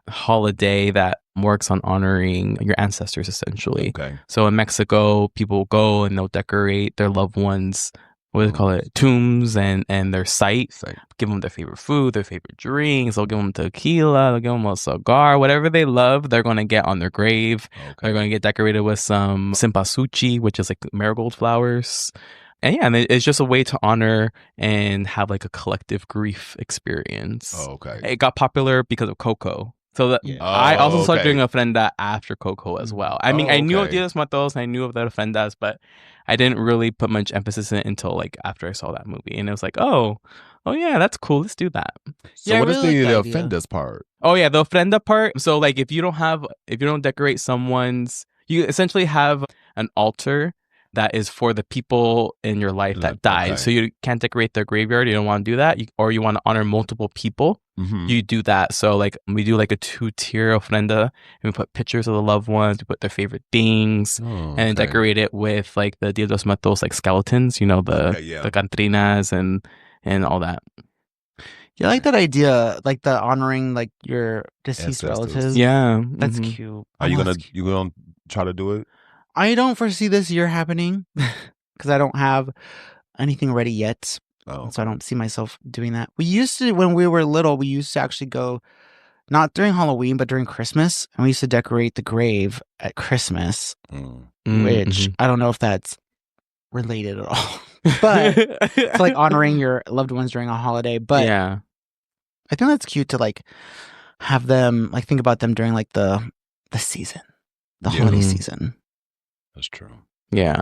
holiday that works on honoring your ancestors, essentially. Okay. So in Mexico, people go and they'll decorate their loved ones. What do they call it? Tombs and their site. Give them their favorite food, their favorite drinks. They'll give them tequila. They'll give them a cigar. Whatever they love, they're going to get on their grave. Okay. They're going to get decorated with some cempasúchil, which is like marigold flowers. And yeah, and it's just a way to honor and have like a collective grief experience. Oh, okay. It got popular because of Coco. So that Yeah. I also Oh, started okay. doing ofrenda after Coco as well. I mean, I knew of okay. Dia de los Muertos, I knew of the ofrendas, but I didn't really put much emphasis in it until like after I saw that movie. And it was like, oh yeah, that's cool. Let's do that. So Yeah, I what is really like the the idea. offenders part? Oh yeah, the ofrenda part. So like if you don't decorate someone's, you essentially have an altar that is for the people in your life that died. Okay. So you can't decorate their graveyard. You don't want to do that. Or you want to honor multiple people. Mm-hmm. You do that. So like we do like a 2-tier ofrenda and we put pictures of the loved ones, we put their favorite things and decorate it with like the Dia de los Muertos like skeletons, you know, the cantrinas and all that. Yeah, I like that idea, like the honoring like your deceased Ancestors. relatives. Yeah. That's mhm. cute. Are you Oh, gonna that's cute. you gonna try to do it? I don't foresee this year happening because I don't have anything ready yet. Oh, So I don't see myself doing that. We used to, when we were little, we used to actually go, not during Halloween, but during Christmas. And we used to decorate the grave at Christmas, which I don't know if that's related at all. But it's like honoring your loved ones during a holiday. But yeah. I think that's cute to like have them, like think about them during like the season, the holiday Mhm. season. that's true. Yeah.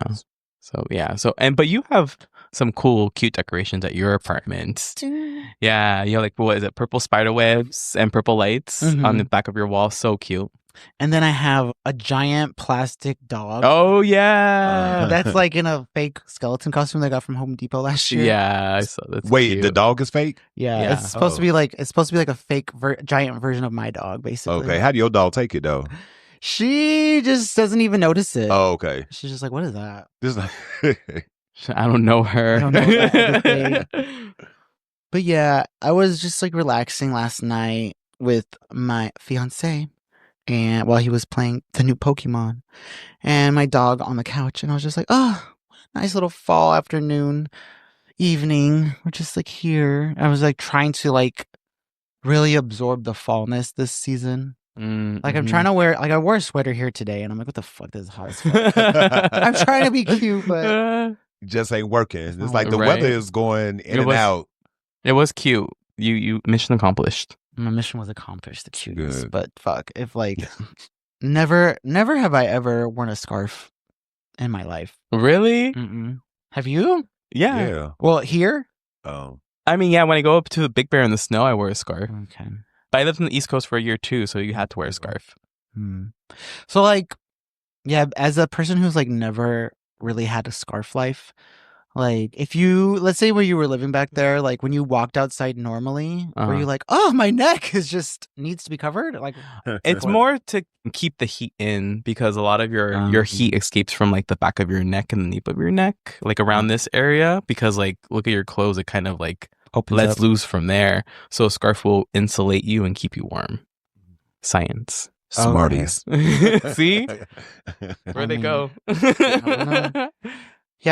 So yeah. So but you have some cool, cute decorations at your apartment. Yeah. You have like, what is it? Purple spider webs and purple lights on the back of your wall. So cute. And then I have a giant plastic dog. Oh yeah. That's like in a fake skeleton costume that I got from Home Depot last year. Yeah. I saw that. Wait, the dog is fake? Yeah, Yeah. it's supposed to be like a fake giant version of my dog, basically. Okay. How do your dog take it though? She just doesn't even notice it. Oh, okay. She's just like, "What is that?" This I don't know her. I don't know that But yeah, I was just like relaxing last night with my fiance, and while he was playing the new Pokemon, and my dog on the couch, and I was just like, "Oh, nice little fall afternoon, evening. We're just like here." I was like trying to like really absorb the fallness this season. Like I'm trying to wear, like I wore a sweater here today, and I'm like, "What the fuck? This is hot as fuck." I'm trying to be cute, but just ain't working. It's like the Right. weather is going in It and was- out. It was cute. You mission accomplished. my mission was accomplished. The cuteness, Good. but fuck, if like never have I ever worn a scarf in my life. Really? Mm-mm. Have you? Yeah. Yeah. Well, here. Oh. I mean, yeah, when I go up to the Big Bear in the snow, I wear a scarf. Okay. But I lived on the East Coast for a year too, so you had to wear a scarf. So like, yeah, as a person who's like never really had a scarf life, like if you, let's say where you were living back there, like when you walked outside normally, were you like, oh, my neck is just needs to be covered? Like, It's more to keep the heat in because a lot of your heat escapes from like the back of your neck and the nape of your neck, like around this area. Because like, look at your clothes, it kind of like lets loose from there. So a scarf will insulate you and keep you warm. Science. Smarties. See? Where'd they mean, go? yeah,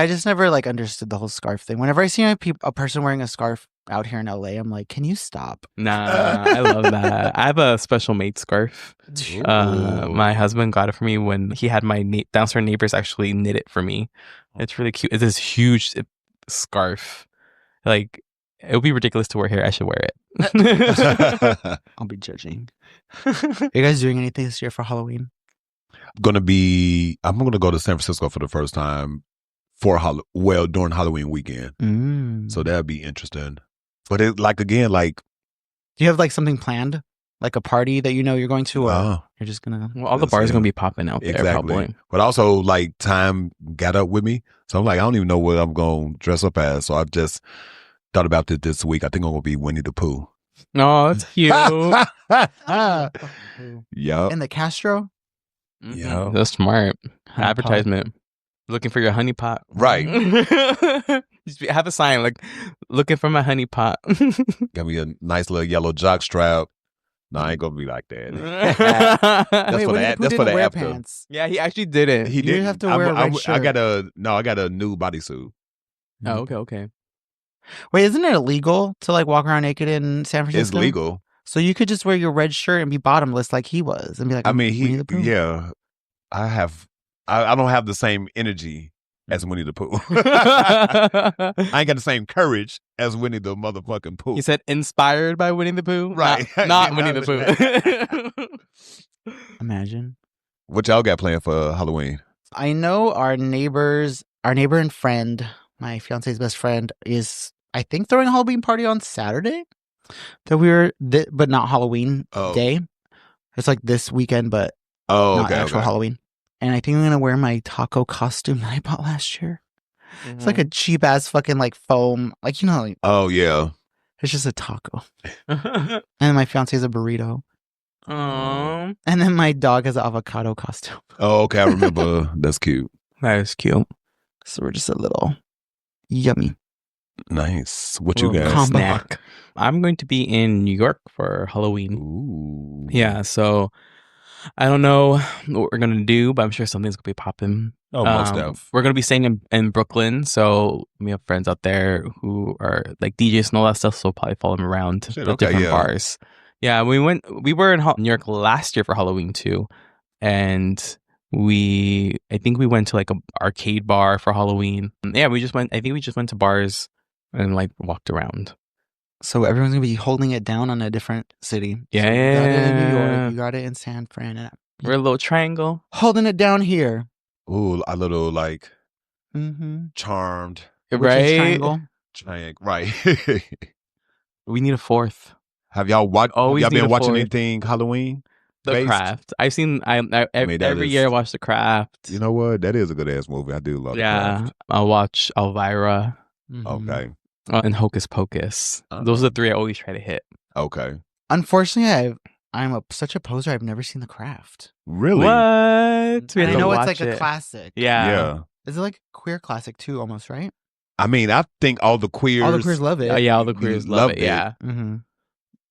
I just never like understood the whole scarf thing. Whenever I see a person wearing a scarf out here in LA, I'm like, can you stop? Nah, I love that. I have a special made scarf. My husband got it for me when he had my downstairs neighbors actually knit it for me. It's really cute. It's this huge scarf. Like, it would be ridiculous to wear here. I should wear it. I'll be judging. Are you guys doing anything this year for Halloween? I'm gonna go to San Francisco for the first time during Halloween weekend. So that'd be interesting. But it again, do you have like something planned? Like a party that you know you're going to, or you're just gonna? Well, all the bars are gonna be popping out there, probably. But also, like, time got up with me, so I'm like, I don't even know what I'm gonna dress up as. So I've just thought about it this week. I think I'm gonna be Winnie the Pooh. Oh, that's cute. Yep. In the Castro. Yeah, that's smart. Advertisement. Looking for your honey pot. Right. Just have a sign like looking for my honey pot. Got me a nice little yellow jock strap. No, I ain't gonna be like that. That's for the after. Pants. Yeah, he actually did it. He didn't have to wear a red shirt. I got a new bodysuit. Oh, okay. Wait, isn't it illegal to like walk around naked in San Francisco? It's legal. So you could just wear your red shirt and be bottomless like he was, and be like, I mean, I don't have the same energy as Winnie the Pooh. I ain't got the same courage as Winnie the motherfucking Pooh. You said inspired by Winnie the Pooh? Right. Not Winnie the Pooh. Imagine. What y'all got planned for Halloween? I know our neighbor and friend, my fiance's best friend, is, I think, throwing a Halloween party on Saturday. But not Halloween day. It's like this weekend, but not actual Halloween. And I think I'm going to wear my taco costume that I bought last year. Mm-hmm. It's like a cheap ass fucking like foam. Like, you know. Like, oh, yeah. It's just a taco. And my fiance's a burrito. And then my dog has an avocado costume. Oh, okay. I remember. That's cute. That is cute. So we're just a little yummy. Nice. What you got? Snack. I'm going to be in New York for Halloween. Ooh. Yeah, so I don't know what we're going to do, but I'm sure something's going to be popping. Oh, most stuff. We're going to be staying in Brooklyn, so we have friends out there who are like DJs and all that stuff, so we'll probably follow them around the different bars. Yeah, we were in New York last year for Halloween too, and I think we went to like an arcade bar for Halloween. Yeah, we just went to bars and like walked around. So everyone's gonna be holding it down on a different city. Yeah, so you got it in New York, you got it in San Fran. We're a little triangle holding it down here. Ooh, a little like charmed, right? Triangle, right? We need a fourth. Have y'all watched? Y'all been watching anything Halloween? The Craft. I've seen. Every year I watch The Craft. You know what? That is a good ass movie. I do love. The Craft. I'll watch Elvira. Okay. And Hocus Pocus. Those are the three I always try to hit. Okay. Unfortunately, I'm such a poser. I've never seen The Craft. Really? What? I know it's like a classic. Yeah. Is it like a queer classic too? Almost, right? I mean, I think all the queers love it. Oh, yeah, all the queers love it. Yeah. Mm-hmm.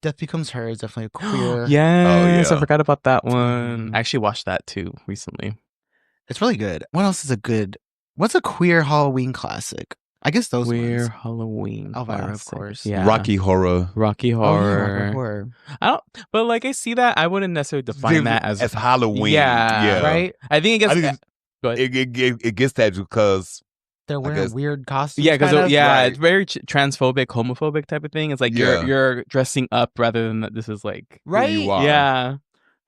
Death Becomes Her is definitely a queer. Yes, I forgot about that one. I actually watched that too recently. It's really good. What else is what's a queer Halloween classic? I guess those queer ones. Halloween Elvira, classic. of course. Yeah. Rocky Horror. Oh, yeah, Rocky Horror. But like I see that, I wouldn't necessarily define that as Halloween. Yeah, right. I think it gets that because they're wearing weird costumes. Yeah, because it's very transphobic, homophobic type of thing. It's like you're dressing up rather than that. This is like right. Who you are. Yeah.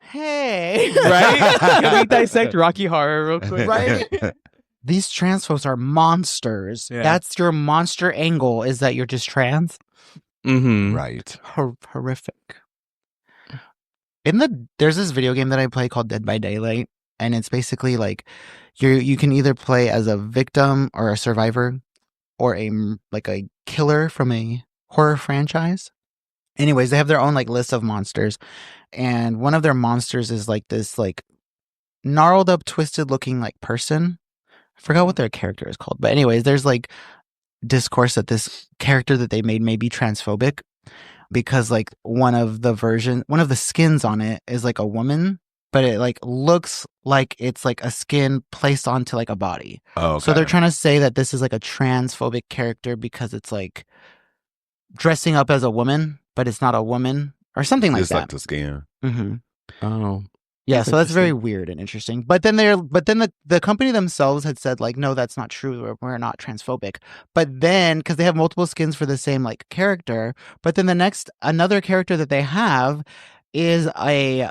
Hey. Right. Can we dissect Rocky Horror real quick? Right. These transphobes are monsters. Yeah. That's your monster angle, is that you're just trans? Mm-hmm. Right. Horrific. There's this video game that I play called Dead by Daylight, and it's basically like you can either play as a victim or a survivor or a killer from a horror franchise. Anyways, they have their own like list of monsters, and one of their monsters is like this like gnarled up, twisted looking like person. I forgot what their character is called. But anyways, there's like discourse that this character that they made may be transphobic because like one of the skins on it is like a woman, but it like looks like it's like a skin placed onto like a body. Oh, okay. So they're trying to say that this is like a transphobic character because it's like dressing up as a woman, but it's not a woman or something like that. It's like the skin. Mm-hmm. Oh. Yeah, so that's very weird and interesting. But then the company themselves had said like, no, that's not true. We're not transphobic. But then because they have multiple skins for the same like character, but then another character that they have is a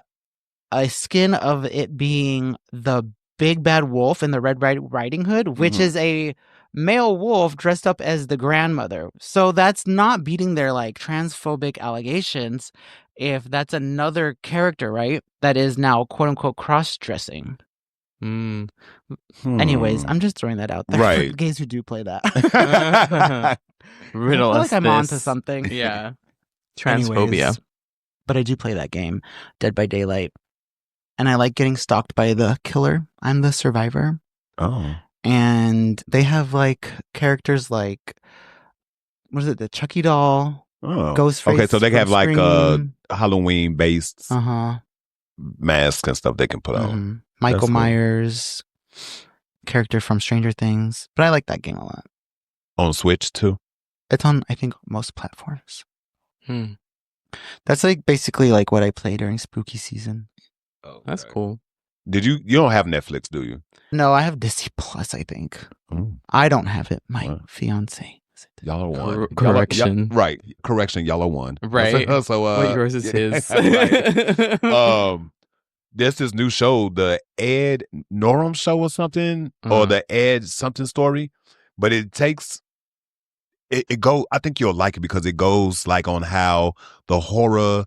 a skin of it being the big bad wolf in the Red Riding Hood, which is a male wolf dressed up as the grandmother. So that's not beating their like transphobic allegations if that's another character, right? That is now quote unquote cross-dressing. Anyways, I'm just throwing that out there Right. for gays who do play that. Riddle I feel us like I'm onto this. something. Yeah. Transphobia. Anyways, but I do play that game, Dead by Daylight. And I like getting stalked by the killer. I'm the survivor. Oh. And they have like characters like, what is it, the Chucky doll, Oh. Ghostface. Okay, so they have like Scream. Halloween based Uh-huh. masks and stuff they can put on. Mhm. Michael That's cool. Myers, character from Stranger Things. But I like that game a lot. On Switch too. It's on, I think, most platforms. Hmm. That's like basically like what I play during spooky season. Oh, That's cool. Did you don't have Netflix, do you? No, I have Disney Plus, I think. I don't have it. My What? fiance. Y'all are one. Correction. Right. Correction, y'all are one. Right. So What yours is his. Right. There's this new show, the Ed Norum show or something, or the Ed something story. But it takes it go I think you'll like it because it goes like on how the horror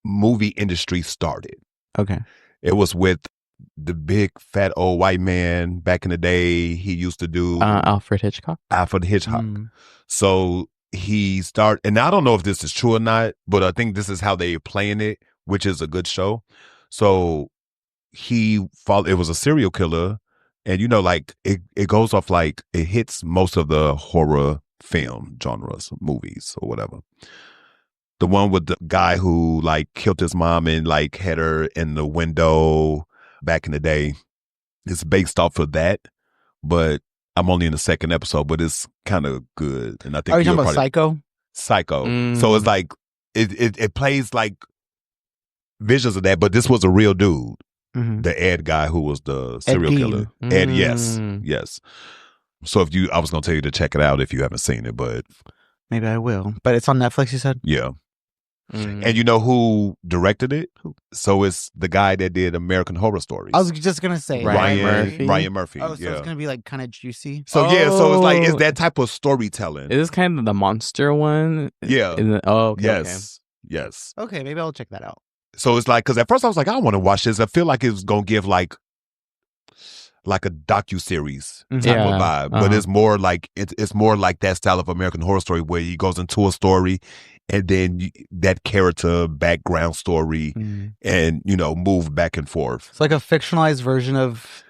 movie industry started. Okay. It was with the big fat old white man back in the day. He used to do Alfred Hitchcock. Alfred Hitchcock. So he started, and I don't know if this is true or not, but I think this is how they're playing it, which is a good show. So it was a serial killer, and you know, like it goes off like it hits most of the horror film genres, movies or whatever. The one with the guy who like killed his mom and like had her in the window back in the day. It's based off of that, but I'm only in the second episode, but it's kind of good. And I think Are you talking about Psycho? Psycho. So it's like it plays like visions of that, but this was a real dude, the Ed guy who was the serial killer. Ed, yes. So I was gonna tell you to check it out if you haven't seen it, but maybe I will. But it's on Netflix, you said? Yeah. And you know who directed it? Who? So it's the guy that did American Horror Stories. I was just gonna say Ryan Murphy. Oh, so it's gonna be like kind of juicy. So so it's like it's that type of storytelling. Is this kind of the monster one? Yeah. Okay. Yes. Okay, maybe I'll check that out. So it's like, because at first I was like, I want to watch this. I feel like it's gonna give like a docuseries type of vibe, but it's more like it's more like that style of American Horror Story where he goes into a story and then that character background story and move back and forth. It's like a fictionalized version of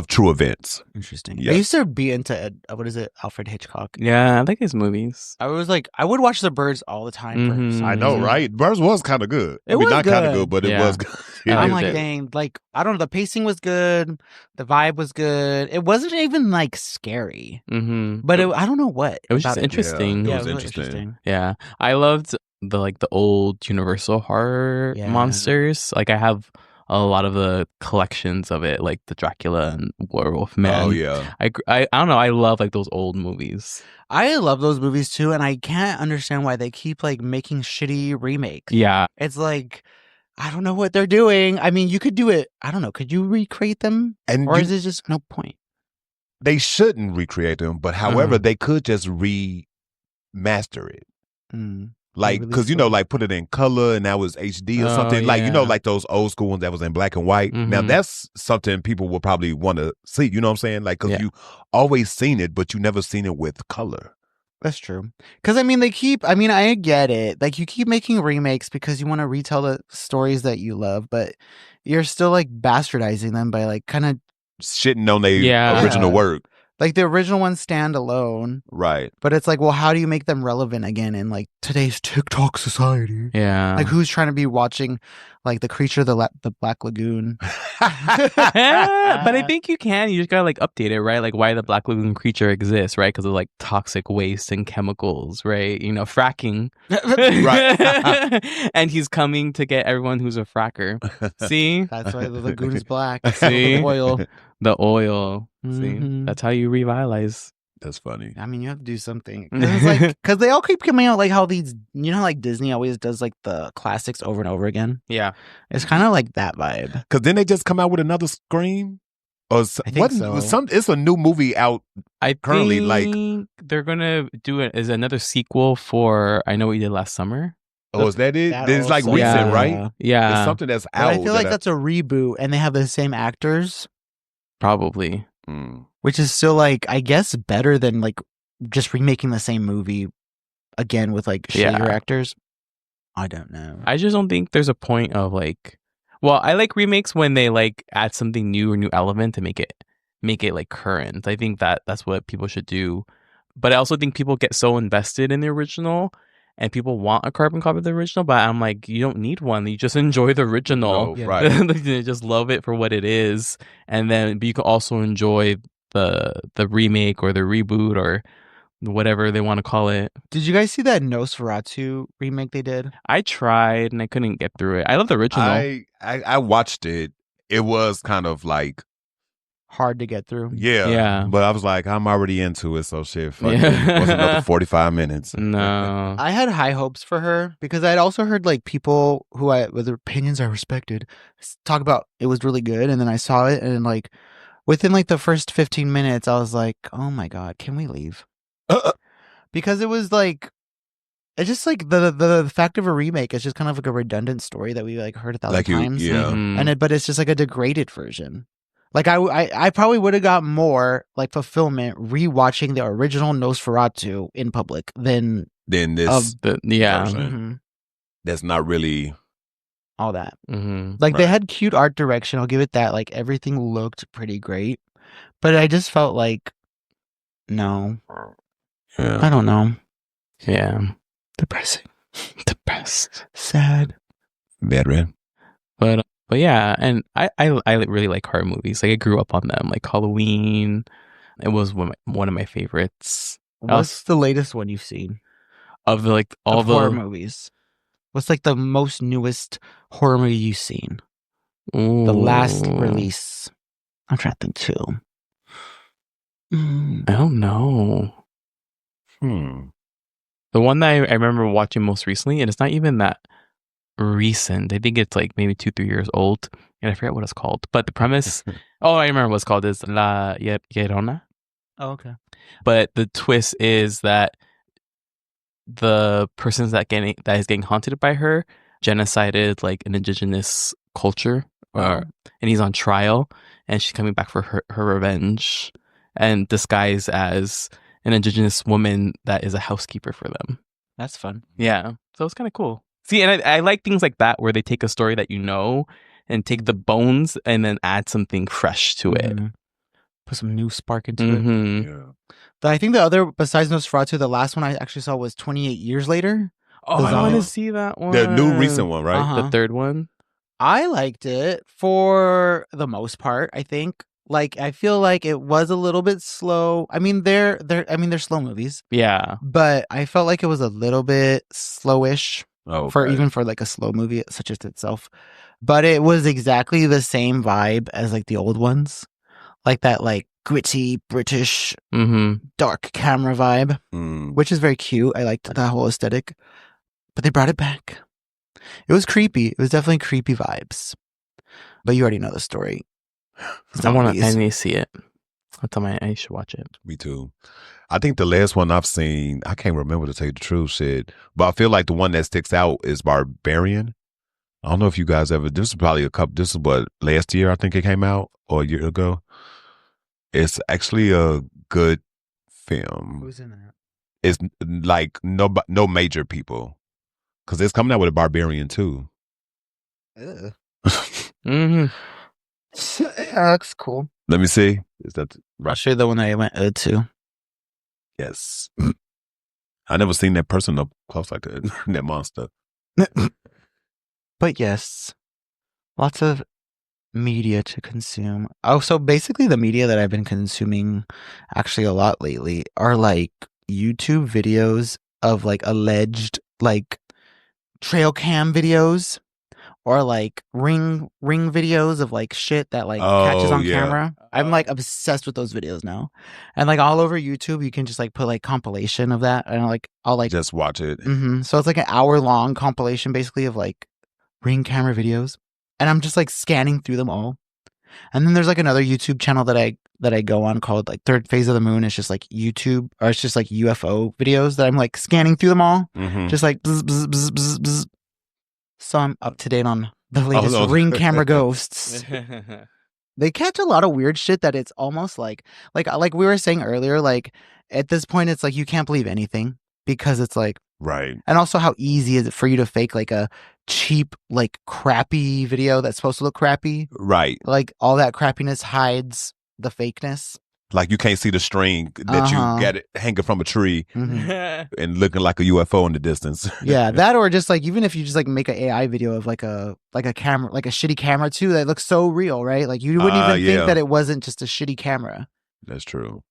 true events. Interesting. Yes. I used to be into Alfred Hitchcock. Yeah, I like his movies. I would watch The Birds all the time. For I know, right? Birds was kind of good. It was not kind of good. good, but it was good. I'm like, dang, like, I don't know, the pacing was good, the vibe was good. It wasn't even like scary, but I don't know what. It was just interesting. Yeah, it was interesting. Yeah, I loved the old Universal horror monsters. Like I have a lot of the collections of it, like the Dracula and Werewolf Man. Oh yeah, I don't know. I love like those old movies. I love those movies too, and I can't understand why they keep like making shitty remakes. Yeah, it's like, I don't know what they're doing. I mean, you could do it. I don't know. Could you recreate them? Or is it just no point? They shouldn't recreate them, but however, they could just remaster it. Like, because, like put it in color and that was HD or something. Like, like those old school ones that was in black and white. Now, that's something people will probably want to see. You know what I'm saying? Like, because you always seen it, but you never seen it with color. That's true. Because, I mean, I get it. Like, you keep making remakes because you want to retell the stories that you love, but you're still, like, bastardizing them by, like, kind of shitting on their original work. Like, the original ones stand alone. Right. But it's like, well, how do you make them relevant again in, like, today's TikTok society? Yeah. Like, who's trying to be watching, like, The Creature of the Black Lagoon? But I think you can. You just gotta, like, update it, right? Like, why the Black Lagoon creature exists, right? Because of, like, toxic waste and chemicals, right? Fracking. Right. And he's coming to get everyone who's a fracker. See? That's why the lagoon is black. See? The oil. The oil. See? That's how you revitalize. That's funny. I mean, you have to do something. Because they all keep coming out like how these, like Disney always does like the classics over and over again. Yeah. It's kind of like that vibe. Because then they just come out with another Scream. Or I think so. It's a new movie out. I Currently, think they're gonna do it as another sequel for I Know What You Did Last Summer. Oh, is that it? That It's like also- recent, Yeah. right? Yeah, It's something that's But out. I feel like that's a reboot and they have the same actors, probably. which is still like, I guess, better than like just remaking the same movie again with like shittier Yeah. actors. I don't know. I just don't think there's a point of like. Well, I like remakes when they like add something new or new element to make it like current. I think that's what people should do. But I also think people get so invested in the original and people want a carbon copy of the original, but I'm like, you don't need one. You just enjoy the original. Oh, Yeah. right. Just love it for what it is. And then but you can also enjoy the remake or the reboot or whatever they want to call it. Did you guys see that Nosferatu remake they did? I tried and I couldn't get through it. I love the original. I watched it. It was kind of like, Hard to get through. Yeah. But I was like, I'm already into it, so shit. Fuck it. Yeah. It was another 45 minutes. No. I had high hopes for her because I'd also heard like people with their opinions I respected talk about it was really good, and then I saw it, and like within like the first 15 minutes, I was like, oh my god, can we leave? Because it was like, it's just like the fact of a remake is just kind of like a redundant story that we like heard 1,000 times, Mhm. but it's just like a degraded version. Like I probably would have got more like fulfillment rewatching the original Nosferatu in public than Then this Yeah. version. That's not really. all that. Mm-hmm. Like they Right. had cute art direction. I'll give it that. Like everything looked pretty great, but I just felt like, no, Yeah. I don't know. Yeah. Depressing, Depressed. sad. Veteran. But yeah, and I really like horror movies. Like I grew up on them. Like Halloween, it was one of my favorites. What's the latest one you've seen Of the like all of the horror movies? What's like the most newest horror movie you've seen? The last Ooh. release. I'm trying to think too. I don't know. The one that I remember watching most recently, and it's not even that recent. I think it's like maybe 2-3 years old, and I forget what it's called. But the premise, I remember what it's called, is La Llorona. Oh, okay. But the twist is that the person that is getting haunted by her genocided like an indigenous culture, and he's on trial, and she's coming back for her revenge, and disguised as an indigenous woman that is a housekeeper for them. That's fun. Yeah, so it's kind of cool. See, and I like things like that where they take a story that you know and take the bones and then add something fresh to it. Mhm. Put some new spark into it. Mm-hmm. Yeah. I think the other, besides Nosferatu, the last one I actually saw was 28 Years Later. Oh, The I want to zombie- see that one. The new recent one, right? Uh-huh. The third one. I liked it for the most part, I think. Like, I feel like it was a little bit slow. I mean, they're slow movies, Yeah. but I felt like it was a little bit slowish Oh, for like a slow movie such as itself. But it was exactly the same vibe as like the old ones. Like that like gritty British Mm-hmm. dark camera vibe, Mm. which is very cute. I liked that whole aesthetic. But they brought it back. It was creepy. It was definitely creepy vibes. But you already know the story. I need to see it. I should watch it. Me too. I think the last one I've seen, I can't remember to tell you the truth, shit. But I feel like the one that sticks out is Barbarian. I don't know if you guys ever. This is probably this is what, last year I think it came out, or a year ago. It's actually a good film. Who's in that? It's like no major people, because it's coming out with a Barbarian too. Ugh. Mm-hmm. Yeah, looks cool. Let me see. Is that I'll show you the one that I went to. yes? I never seen that person up close like that. That monster. But yes, lots of media to consume. Oh, so basically the media that I've been consuming actually a lot lately are like YouTube videos of like alleged like trail cam videos or like ring videos of like shit that like catches on camera. I'm like obsessed with those videos now, and like all over YouTube you can just like put like compilation of that, and like I'll like just watch it. So it's like an hour-long compilation basically of like ring camera videos, and I'm just like scanning through them all. And then there's like another YouTube channel that I go on called like Third Phase of the Moon. It's just like YouTube, or it's just like UFO videos that I'm like scanning through them all, just like bzz, bzz, bzz, bzz, bzz. So I'm up to date on the latest ring camera ghosts. They catch a lot of weird shit that it's almost like we were saying earlier, like at this point it's like you can't believe anything because it's like right. And also how easy is it for you to fake like a cheap, like crappy video that's supposed to look crappy? Right. Like all that crappiness hides the fakeness. Like you can't see the string that you got it hanging from a tree and looking like a UFO in the distance. Yeah, that or just like even if you just like make an AI video of like a camera, like a shitty camera too, that looks so real, right? Like you wouldn't even think that it wasn't just a shitty camera. That's true.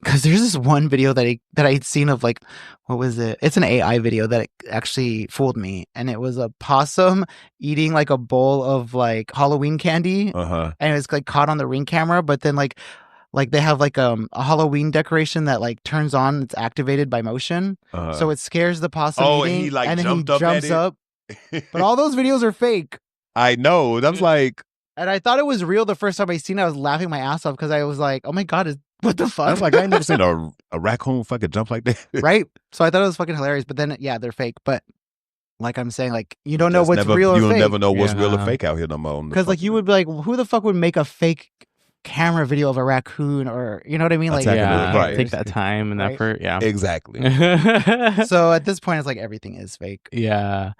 Because there's this one video that I'd seen of like, what was it? It's an AI video that actually fooled me, and it was a possum eating like a bowl of like Halloween candy, and it was like caught on the Ring camera. But then like they have like a Halloween decoration that like turns on, it's activated by motion, so it scares the possum eating, he like and then jumped he up jumps up. But all those videos are fake. I know. That's like, and I thought it was real the first time I seen it. I was laughing my ass off because I was like, oh my god, what the fuck? I was like, I ain't never seen a raccoon fucking jump like that. Right? So I thought it was fucking hilarious. But then, yeah, they're fake. But like I'm saying, like, you don't know what's real or fake. You'll never know what's real or fake out here no more. Because like you would be like, who the fuck would make a fake camera video of a raccoon, or you know what I mean? Like, right. Take that time and effort. Yeah. Exactly. So at this point, it's like everything is fake. Yeah.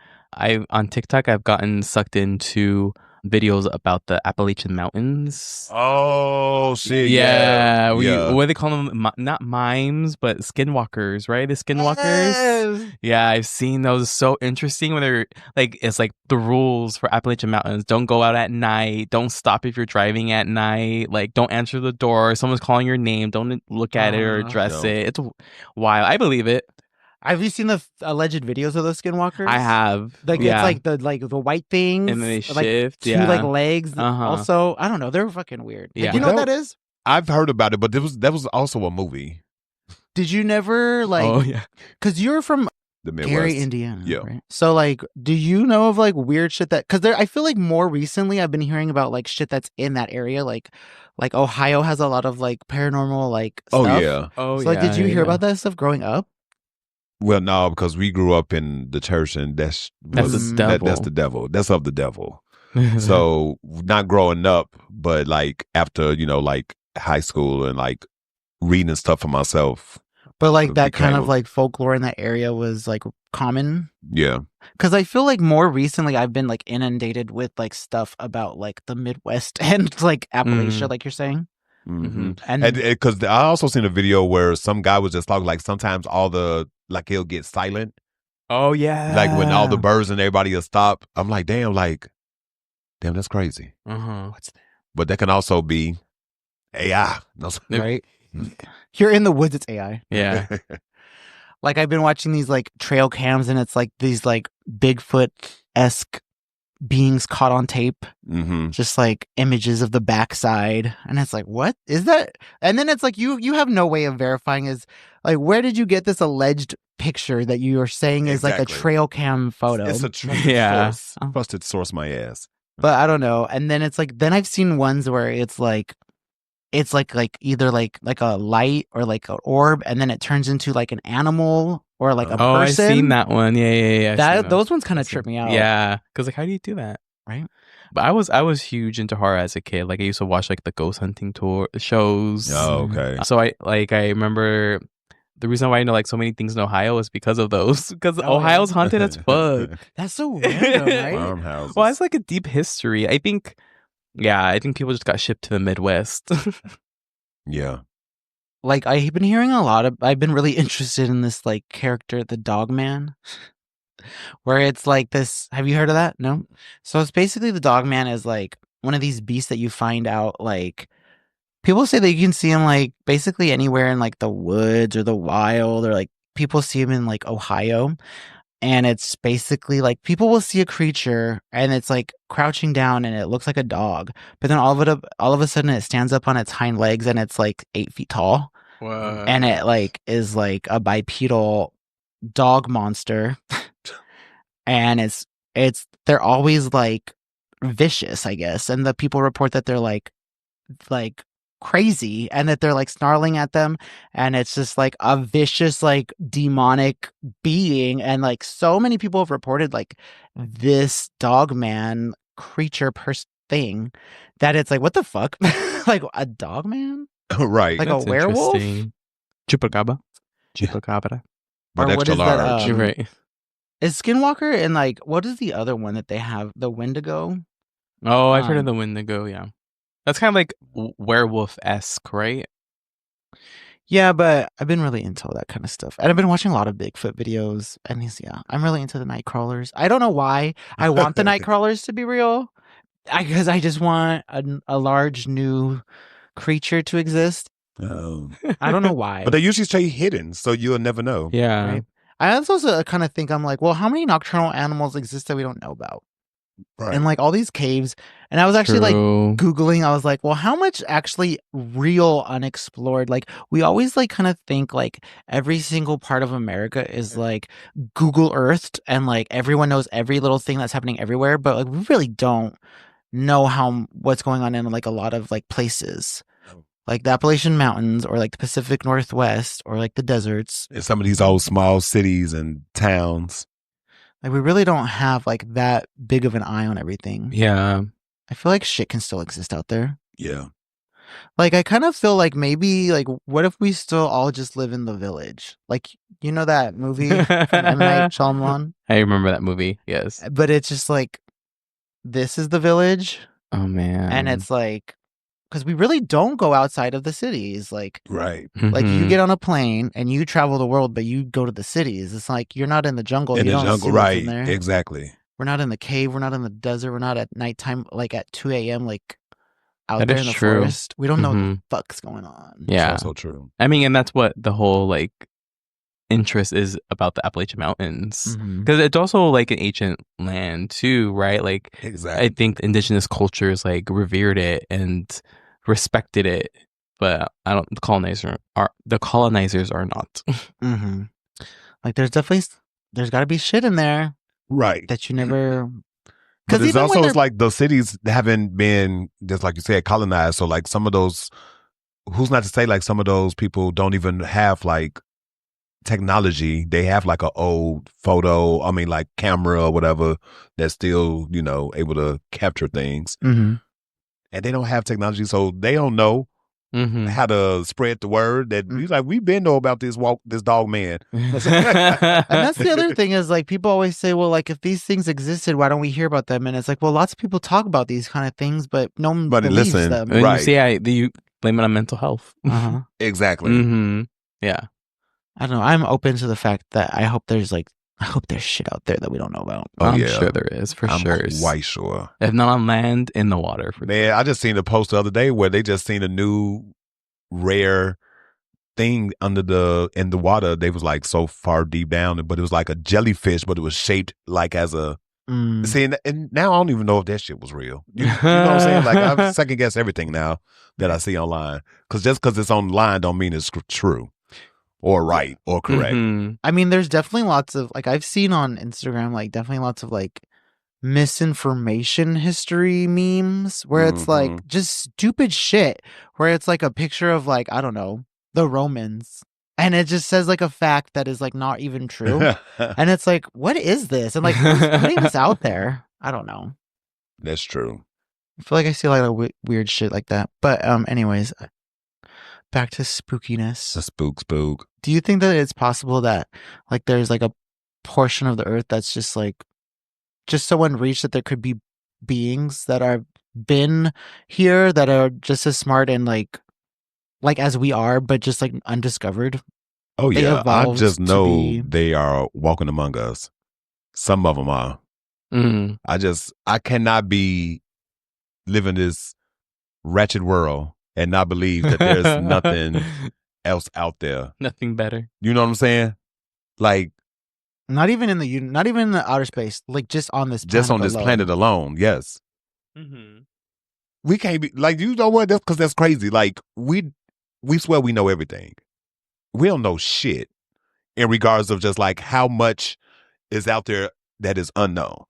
On TikTok, I've gotten sucked into videos about the Appalachian Mountains. Oh shit! Yeah. What do they call them? Not mimes, but skinwalkers, right? The skinwalkers. Yes. Yeah, I've seen those. So interesting. When they're like, it's like the rules for Appalachian Mountains: don't go out at night, don't stop if you're driving at night, like don't answer the door. If someone's calling your name, don't look at it or address it. It's wild. I believe it. Have you seen the alleged videos of those skinwalkers? I have. Like it's like the white things, and then they shift. Like, two like legs. Also, I don't know. They're fucking weird. Yeah. Do you know what that is? I've heard about it, but that was also a movie. Did you never like? Oh yeah. Because you're from the Midwest. Gary, Indiana. Yeah. Right? So like, do you know of like weird shit that? Because I feel like more recently I've been hearing about like shit that's in that area, like Ohio has a lot of like paranormal like stuff. Oh yeah. Oh so, like, did you hear about that stuff growing up? Well, no, because we grew up in the church, and that's the devil. That's the devil. That's of the devil. So not growing up, but like after like high school and like reading stuff for myself. But like that kind of like folklore in that area was like common. Yeah. Because I feel like more recently I've been like inundated with like stuff about like the Midwest and like Appalachia, like you're saying. Mm-hmm. And because I also seen a video where some guy was just talking like sometimes all the like he'll get silent. Oh yeah, like when all the birds and everybody will stop. I'm like, damn, that's crazy. What's that? But that can also be AI, right? You're in the woods, it's AI. Yeah. Like I've been watching these like trail cams, and it's like these like Bigfoot-esque beings caught on tape, just like images of the backside, and it's like, what is that? And then it's like you have no way of verifying is like, where did you get this alleged picture that you are saying is like a trail cam photo? It's a trusted source, my ass. But I don't know. And then it's like, then I've seen ones where it's like either like a light or like an orb, and then it turns into like an animal or like a person. I've seen that one. Yeah. Those ones kind of trip me out. Yeah, because like, how do you do that, right? But I was huge into horror as a kid. Like I used to watch like the ghost hunting tour shows. Oh, okay. So I remember the reason why I know like so many things in Ohio is because of those. Because Ohio's haunted as fuck. That's so random, right? Farmhouses. Well, it's like a deep history. I think people just got shipped to the Midwest. Yeah. Like I've been hearing I've been really interested in this like character, the Dog Man, where it's like this. Have you heard of that? No. So it's basically the Dog Man is like one of these beasts that you find out like people say that you can see him like basically anywhere in like the woods or the wild, or like people see him in like Ohio. And it's basically like people will see a creature and it's like crouching down and it looks like a dog. But then all of a sudden it stands up on its hind legs and it's like 8 feet tall. What? And it like is like a bipedal dog monster. And they're always like vicious, I guess. And the people report that they're like crazy and that they're like snarling at them, and it's just like a vicious like demonic being. And like so many people have reported like this dog man creature thing that it's like, what the fuck? Like a dog man, Right. like That's a werewolf, Chupacabra. Chupacabra. But or what extra is that, large. You're right. is Skinwalker, and like what is the other one that they have, the Wendigo? Oh, I've heard of the Wendigo, yeah. That's kind of like werewolf-esque, right? Yeah, but I've been really into all that kind of stuff. And I've been watching a lot of Bigfoot videos. And I'm really into the night crawlers. I don't know why I want the night crawlers to be real. Because I just want a large new creature to exist. I don't know why. But they usually stay hidden, so you'll never know. Yeah. Right? I also kind of think, I'm like, well, how many nocturnal animals exist that we don't know about? Right. And like all these caves. And I was actually like Googling, I was like, well, how much actually real unexplored? Like we always like kind of think like every single part of America is like Google Earthed and like everyone knows every little thing that's happening everywhere. But like we really don't know what's going on in like a lot of like places. Like the Appalachian Mountains or like the Pacific Northwest or like the deserts. In some of these old small cities and towns. Like we really don't have like that big of an eye on everything. Yeah. I feel like shit can still exist out there. Yeah. Like I kind of feel like maybe like what if we still all just live in the village? Like you know that movie from M. Night Shyamalan? I remember that movie, yes. But it's just like this is the village. Oh man. And it's like, because we really don't go outside of the cities. Like, right. Like you get on a plane and you travel the world, but you go to the cities. It's like you're not in the jungle. In you the don't jungle, see what's right. in there. Exactly. We're not in the cave. We're not in the desert. We're not at nighttime, like at 2 a.m., like out That there is in the true. forest. We don't know what the fuck's going on. Yeah. That's also true. I mean, and that's what the whole like interest is about the Appalachian Mountains. Because it's also like an ancient land too, right? Like Exactly. I think indigenous cultures like revered it and respected it, but the colonizers are not. Like there's got to be shit in there Right. that you never. But it's also it's like the cities haven't been, just like you said, colonized. So like some of those, who's not to say like some of those people don't even have like technology. They have like an old like camera or whatever that's still, able to capture things. Mm-hmm. And they don't have technology, so they don't know how to spread the word that he's like, we've been know about this dog man. And that's the other thing is like people always say, well, like if these things existed, why don't we hear about them? And it's like, well, lots of people talk about these kind of things, but no one believes them. Right. You see, you blame it on mental health. Exactly. Yeah. I don't know. I'm open to the fact that I hope there's shit out there that we don't know about. I'm sure there is, for sure. I'm quite sure. If not on land, in the water. Man, I just seen a post the other day where they just seen a new rare thing in the water. They was like so far deep down, but it was like a jellyfish, but it was shaped like as a. See, and now I don't even know if that shit was real. You know what I'm saying? Like I second guess everything now that I see online, because just because it's online don't mean it's true. Or right, or correct. I mean, there's definitely lots of, like, I've seen on Instagram, like, definitely lots of, like, misinformation history memes where it's, like, just stupid shit. Where it's, like, a picture of, like, I don't know, the Romans. And it just says, like, a fact that is, like, not even true. And it's, like, what is this? And, like, who's putting this out there? I don't know. That's true. I feel like I see a lot of weird shit like that. But, anyways, back to spookiness. The spook. Do you think that it's possible that like there's like a portion of the earth that's just like just so unreached that there could be beings that are been here that are just as smart and like as we are, but just like undiscovered? Oh yeah, I just know they are walking among us. Some of them are. I cannot be living this wretched world and not believe that there's nothing else out there. Nothing better. You know what I'm saying? Like, Not even in the outer space. Like just on this planet Just on this alone. planet alone, yes. Mm-hmm. We can't be like, you know what? That's because that's crazy. Like we swear we know everything. We don't know shit in regards of just like how much is out there that is unknown.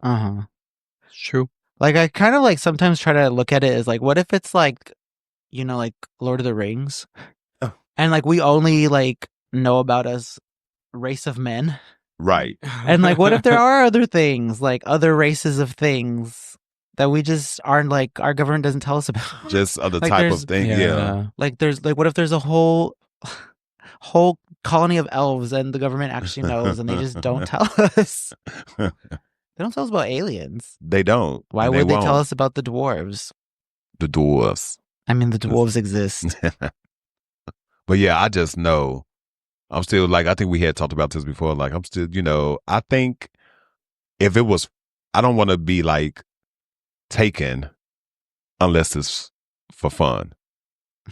It's true. Like I kind of like sometimes try to look at it as like, what if it's like, you know, like Lord of the Rings, and like we only like know about us race of men, Right? and like what if there are other things, like other races of things that we just aren't like our government doesn't tell us about. Just other Like, type there's- of thing. Yeah. Like there's like what if there's a whole colony of elves and the government actually knows and they just don't tell us. They don't tell us about aliens. They don't. Why and would they tell won't. us about the dwarves? The dwarfs? I mean, the dwarves exist. But yeah, I just know. I'm still like, I think we had talked about this before. Like, I'm still, you know, I think if it was, I don't want to be like taken unless it's for fun,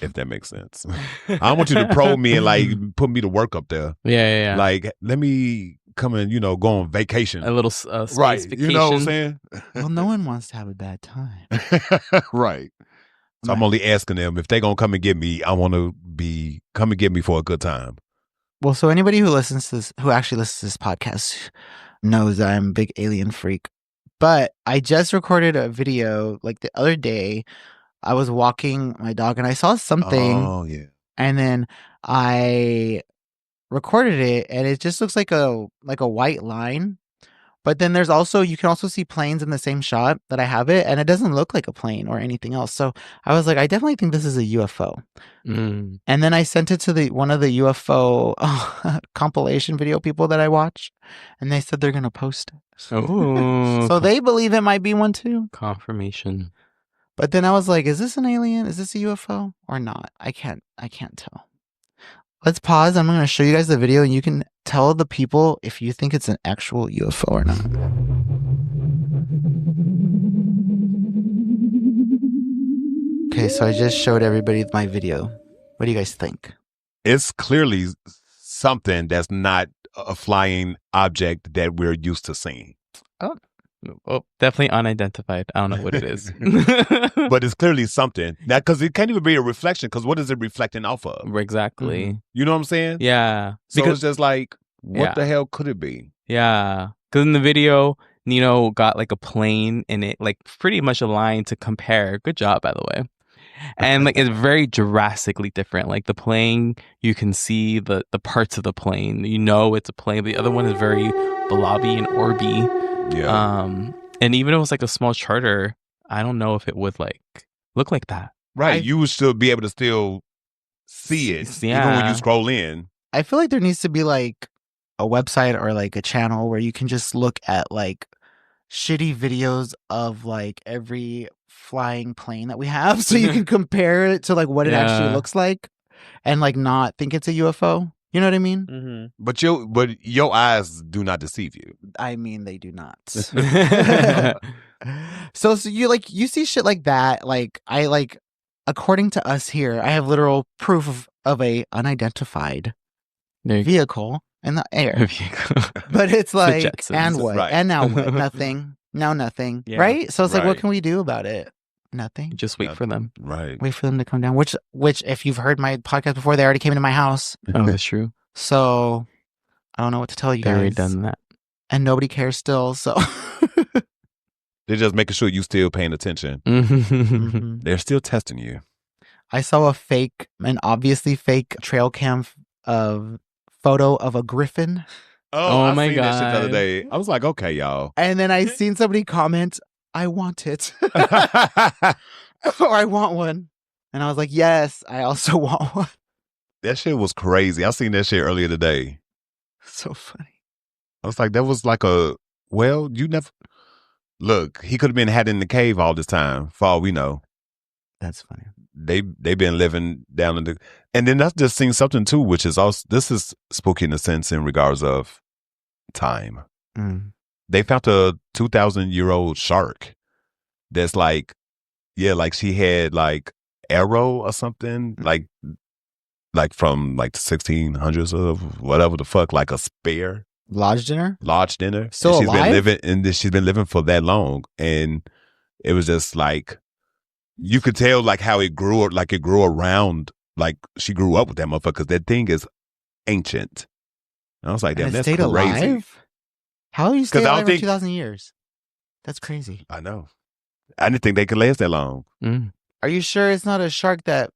if that makes sense. I don't want you to probe me and like put me to work up there. Yeah. Like, let me come and, you know, go on vacation. A little space Right. vacation. You know what I'm saying? Well, no one wants to have a bad time. Right. So I'm only asking them if they're going to come and get me, I want to come and get me for a good time. Well, so anybody who actually listens to this podcast knows that I'm a big alien freak. But I just recorded a video like the other day. I was walking my dog and I saw something. Oh, yeah. And then I recorded it and it just looks like a white line. But then you can also see planes in the same shot that I have it, and it doesn't look like a plane or anything else. So I was like, I definitely think this is a UFO. Mm. And then I sent it to one of the UFO compilation video people that I watch, and they said they're gonna post it. Oh, So they believe it might be one too. confirmation. But then I was like, is this an alien? Is this a UFO or not? I can't tell. Let's pause. I'm going to show you guys the video and you can tell the people if you think it's an actual UFO or not. Okay, so I just showed everybody my video. What do you guys think? It's clearly something that's not a flying object that we're used to seeing. Oh, definitely unidentified. I don't know what it is. But it's clearly something. Now, because it can't even be a reflection, because what is it reflecting off of? Exactly. You know what I'm saying? Yeah. So it's just like, what Yeah. the hell could it be? Yeah. Because in the video, Nino got like a plane and it like pretty much aligned to compare. Good job, by the way. And like it's very drastically different. Like the plane, you can see the parts of the plane. You know it's a plane. The other one is very blobby and orby. Yeah. And even if it was like a small charter, I don't know if it would like look like that. Right. You would still be able to still see it. Yeah. Even when you scroll in. I feel like there needs to be like a website or like a channel where you can just look at like shitty videos of like every flying plane that we have so you can compare it to like what it actually looks like and like not think it's a UFO. You know what I mean? Mm-hmm. But your eyes do not deceive you. I mean, they do not. So you see shit like that. Like I like, according to us here, I have literal proof of a unidentified vehicle in the air. But it's like, and what? Right. And now what? Nothing. Now nothing. Yeah. Right? So it's like, Right. what can we do about it? Nothing. Just wait for them. Right. Wait for them to come down. Which if you've heard my podcast before, they already came into my house. Oh, that's true. So I don't know what to tell you They guys. already done that. And nobody cares still. So They're just making sure you still paying attention. Mhm. They're still testing you. I saw an obviously fake trail cam photo of a griffin. Oh I my seen that shit the other God. day. I was like, okay, y'all. And then I seen somebody comment, I want it. Or I want one. And I was like, yes, I also want one. That shit was crazy. I seen that shit earlier today. So funny. I was like, that was like you never. Look, he could have been had in the cave all this time, for all we know. That's funny. They've been living down in the, and then that's just seen something too, which is also, this is spooky in a sense in regards of time. Mm. They found a 2,000-year-old shark that's like, yeah, like she had like arrow or something, like from like the 1600s or whatever the fuck, like a spear. Lodge dinner? Lodge dinner. Still and alive? She's been living for that long. And it was just like, you could tell like how it grew around. Like she grew up with that motherfucker because that thing is ancient. And I was like, damn, And it that's stayed crazy. alive? How do you stay 'Cause I don't alive for think- 2,000 years? That's crazy. I know. I didn't think they could last that long. Are you sure it's not a shark that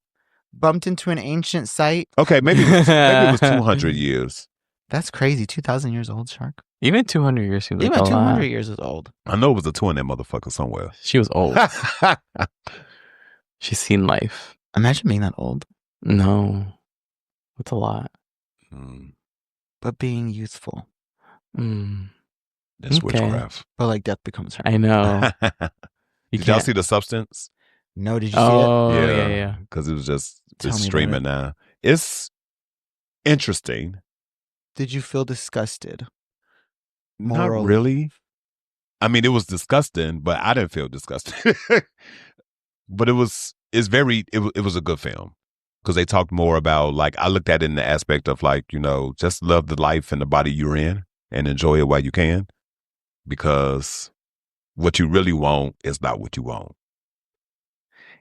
bumped into an ancient site? Okay, maybe it was 200 years. That's crazy. 2,000 years old shark. Even 200 years seems like Even a 200 lot. years is old. I know it was a 2 in that motherfucker somewhere. She was old. She's seen life. Imagine being that old, No. That's a lot. but being youthful. That's Okay. witchcraft. But like death becomes her. I know. You Did y'all can't- see The Substance? No, did you see Oh, yeah. Because it was just Tell it's me about streaming it. now. It's interesting. it? Did you feel disgusted? Not Moral. really. I mean, it was disgusting, but I didn't feel disgusted. But it was a good film because they talked more about, like, I looked at it in the aspect of, like, you know, just love the life and the body you're in and enjoy it while you can, because what you really want is not what you want.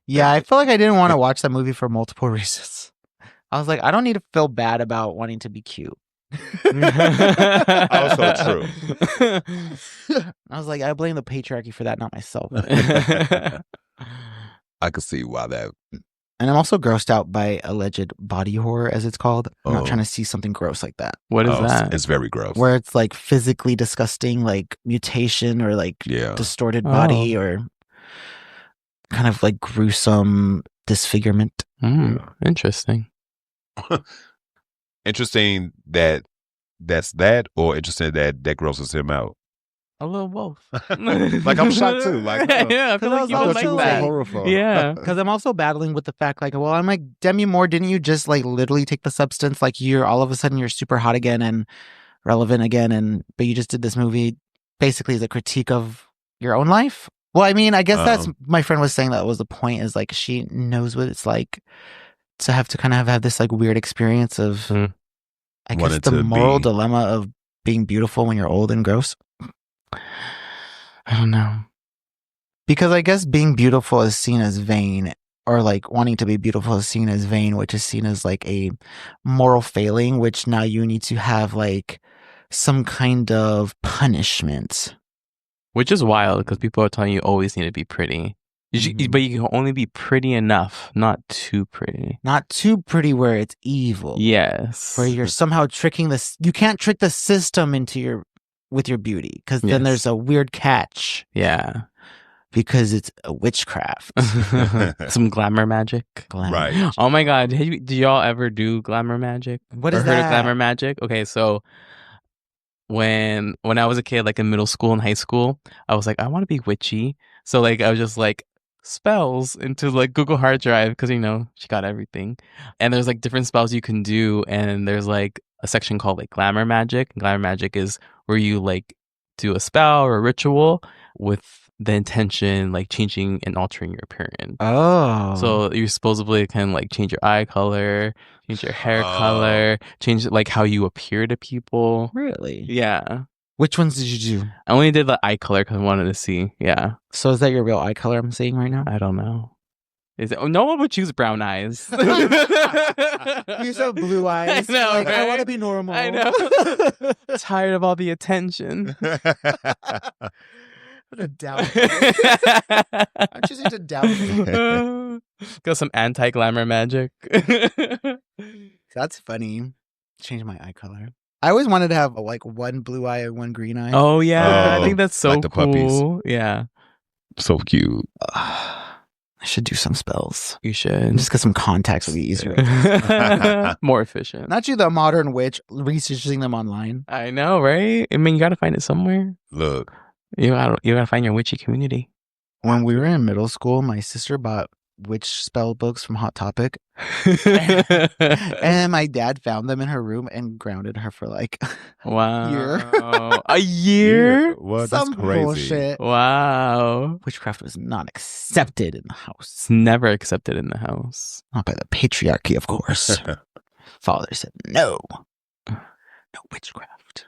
Yeah, I feel like I didn't want to watch that movie for multiple reasons. I was like, I don't need to feel bad about wanting to be cute. Also true. I was like, I blame the patriarchy for that, not myself. I could see why that. And I'm also grossed out by alleged body horror, as it's called. I'm not Oh. trying to see something gross like that, What is that? It's very gross. where it's like physically disgusting, like mutation or like Yeah. distorted body or kind of like gruesome disfigurement. Interesting. Interesting that's that, or interesting that grosses him out. A little both. Like, I'm shocked too. Like, yeah, I feel like you I would thought like you were that. horrified. Yeah. Because I'm also battling with the fact, like, well, I'm like, Demi Moore, didn't you just like literally take the substance? Like, you're all of a sudden you're super hot again and relevant again, but you just did this movie basically as a critique of your own life. Well, I mean, I guess that's my friend was saying that was the point, is like she knows what it's like to have to kind of have this like weird experience of, I guess, Wanted the to moral be- dilemma of being beautiful when you're old and gross. I don't know. Because I guess being beautiful is seen as vain, or like wanting to be beautiful is seen as vain, which is seen as like a moral failing, which now you need to have like some kind of punishment. Which is wild because people are telling you always need to be pretty. But you can only be pretty enough, not too pretty. Not too pretty where it's evil. Yes. Where you're somehow tricking this. You can't trick the system with your beauty, because then Yes. there's a weird catch, Yeah. because it's a witchcraft. Some glamour magic. Glamour. Right. Oh my God. Do y'all ever do glamour magic? What Or is heard that? of glamour magic? Okay, so when I was a kid, like in middle school and high school, I was like, I want to be witchy. So like I was just like spells into like Google hard drive, because you know she got everything. And there's like different spells you can do, and there's like a section called like glamour magic. And glamour magic is where you like do a spell or a ritual with the intention like changing and altering your appearance. Oh. So you supposedly can like change your eye color, change your hair color, change like how you appear to people. Really? Yeah. Which ones did you do? I only did the eye color because I wanted to see. Yeah. So is that your real eye color I'm seeing right now? I don't know. Is it? Oh, no one would choose brown eyes. You said blue eyes. I know, Like, I right? want to be normal. I know. Tired of all the attention. What a doubt. I'm choosing to doubt you. Got some anti-glamour magic. That's funny. Change my eye color. I always wanted to have like one blue eye and one green eye. Oh yeah, I Oh, think that's so like the puppies. cool. Yeah, So cute. I should do some spells. you should. Just get some contacts would be easier. More efficient. Not you, the modern witch, researching them online. I know, right? I mean, you gotta find it somewhere. Look. You gotta find your witchy community. When we were in middle school, my sister bought witch spell books from Hot Topic. And my dad found them in her room and grounded her for like Wow. year. A year? What? some That's crazy. bullshit. Wow. Witchcraft was not accepted in the house. It's never accepted in the house. Not by the patriarchy, of course. Father said no. No witchcraft.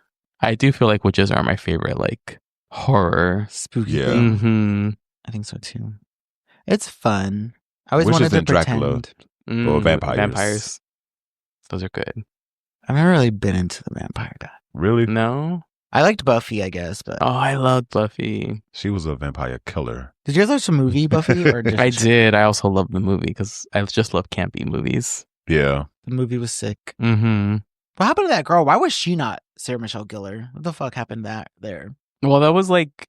I do feel like witches are my favorite, like, horror. Spooky Yeah. thing. Mm-hmm. I think so too. It's fun. I always Witches wanted to and Dracula. pretend. Or vampires. Vampires. Those are good. I've never really been into the vampire guy. Really? No? I liked Buffy, I guess, but Oh, I love Buffy. She was a vampire killer. did you guys watch the movie Buffy or just I did. I also love the movie because I just love campy movies. Yeah. the movie was sick? Mm-hmm. What happened to that girl? Why was she not Sarah Michelle Gellar? What the fuck happened there? Well, that was like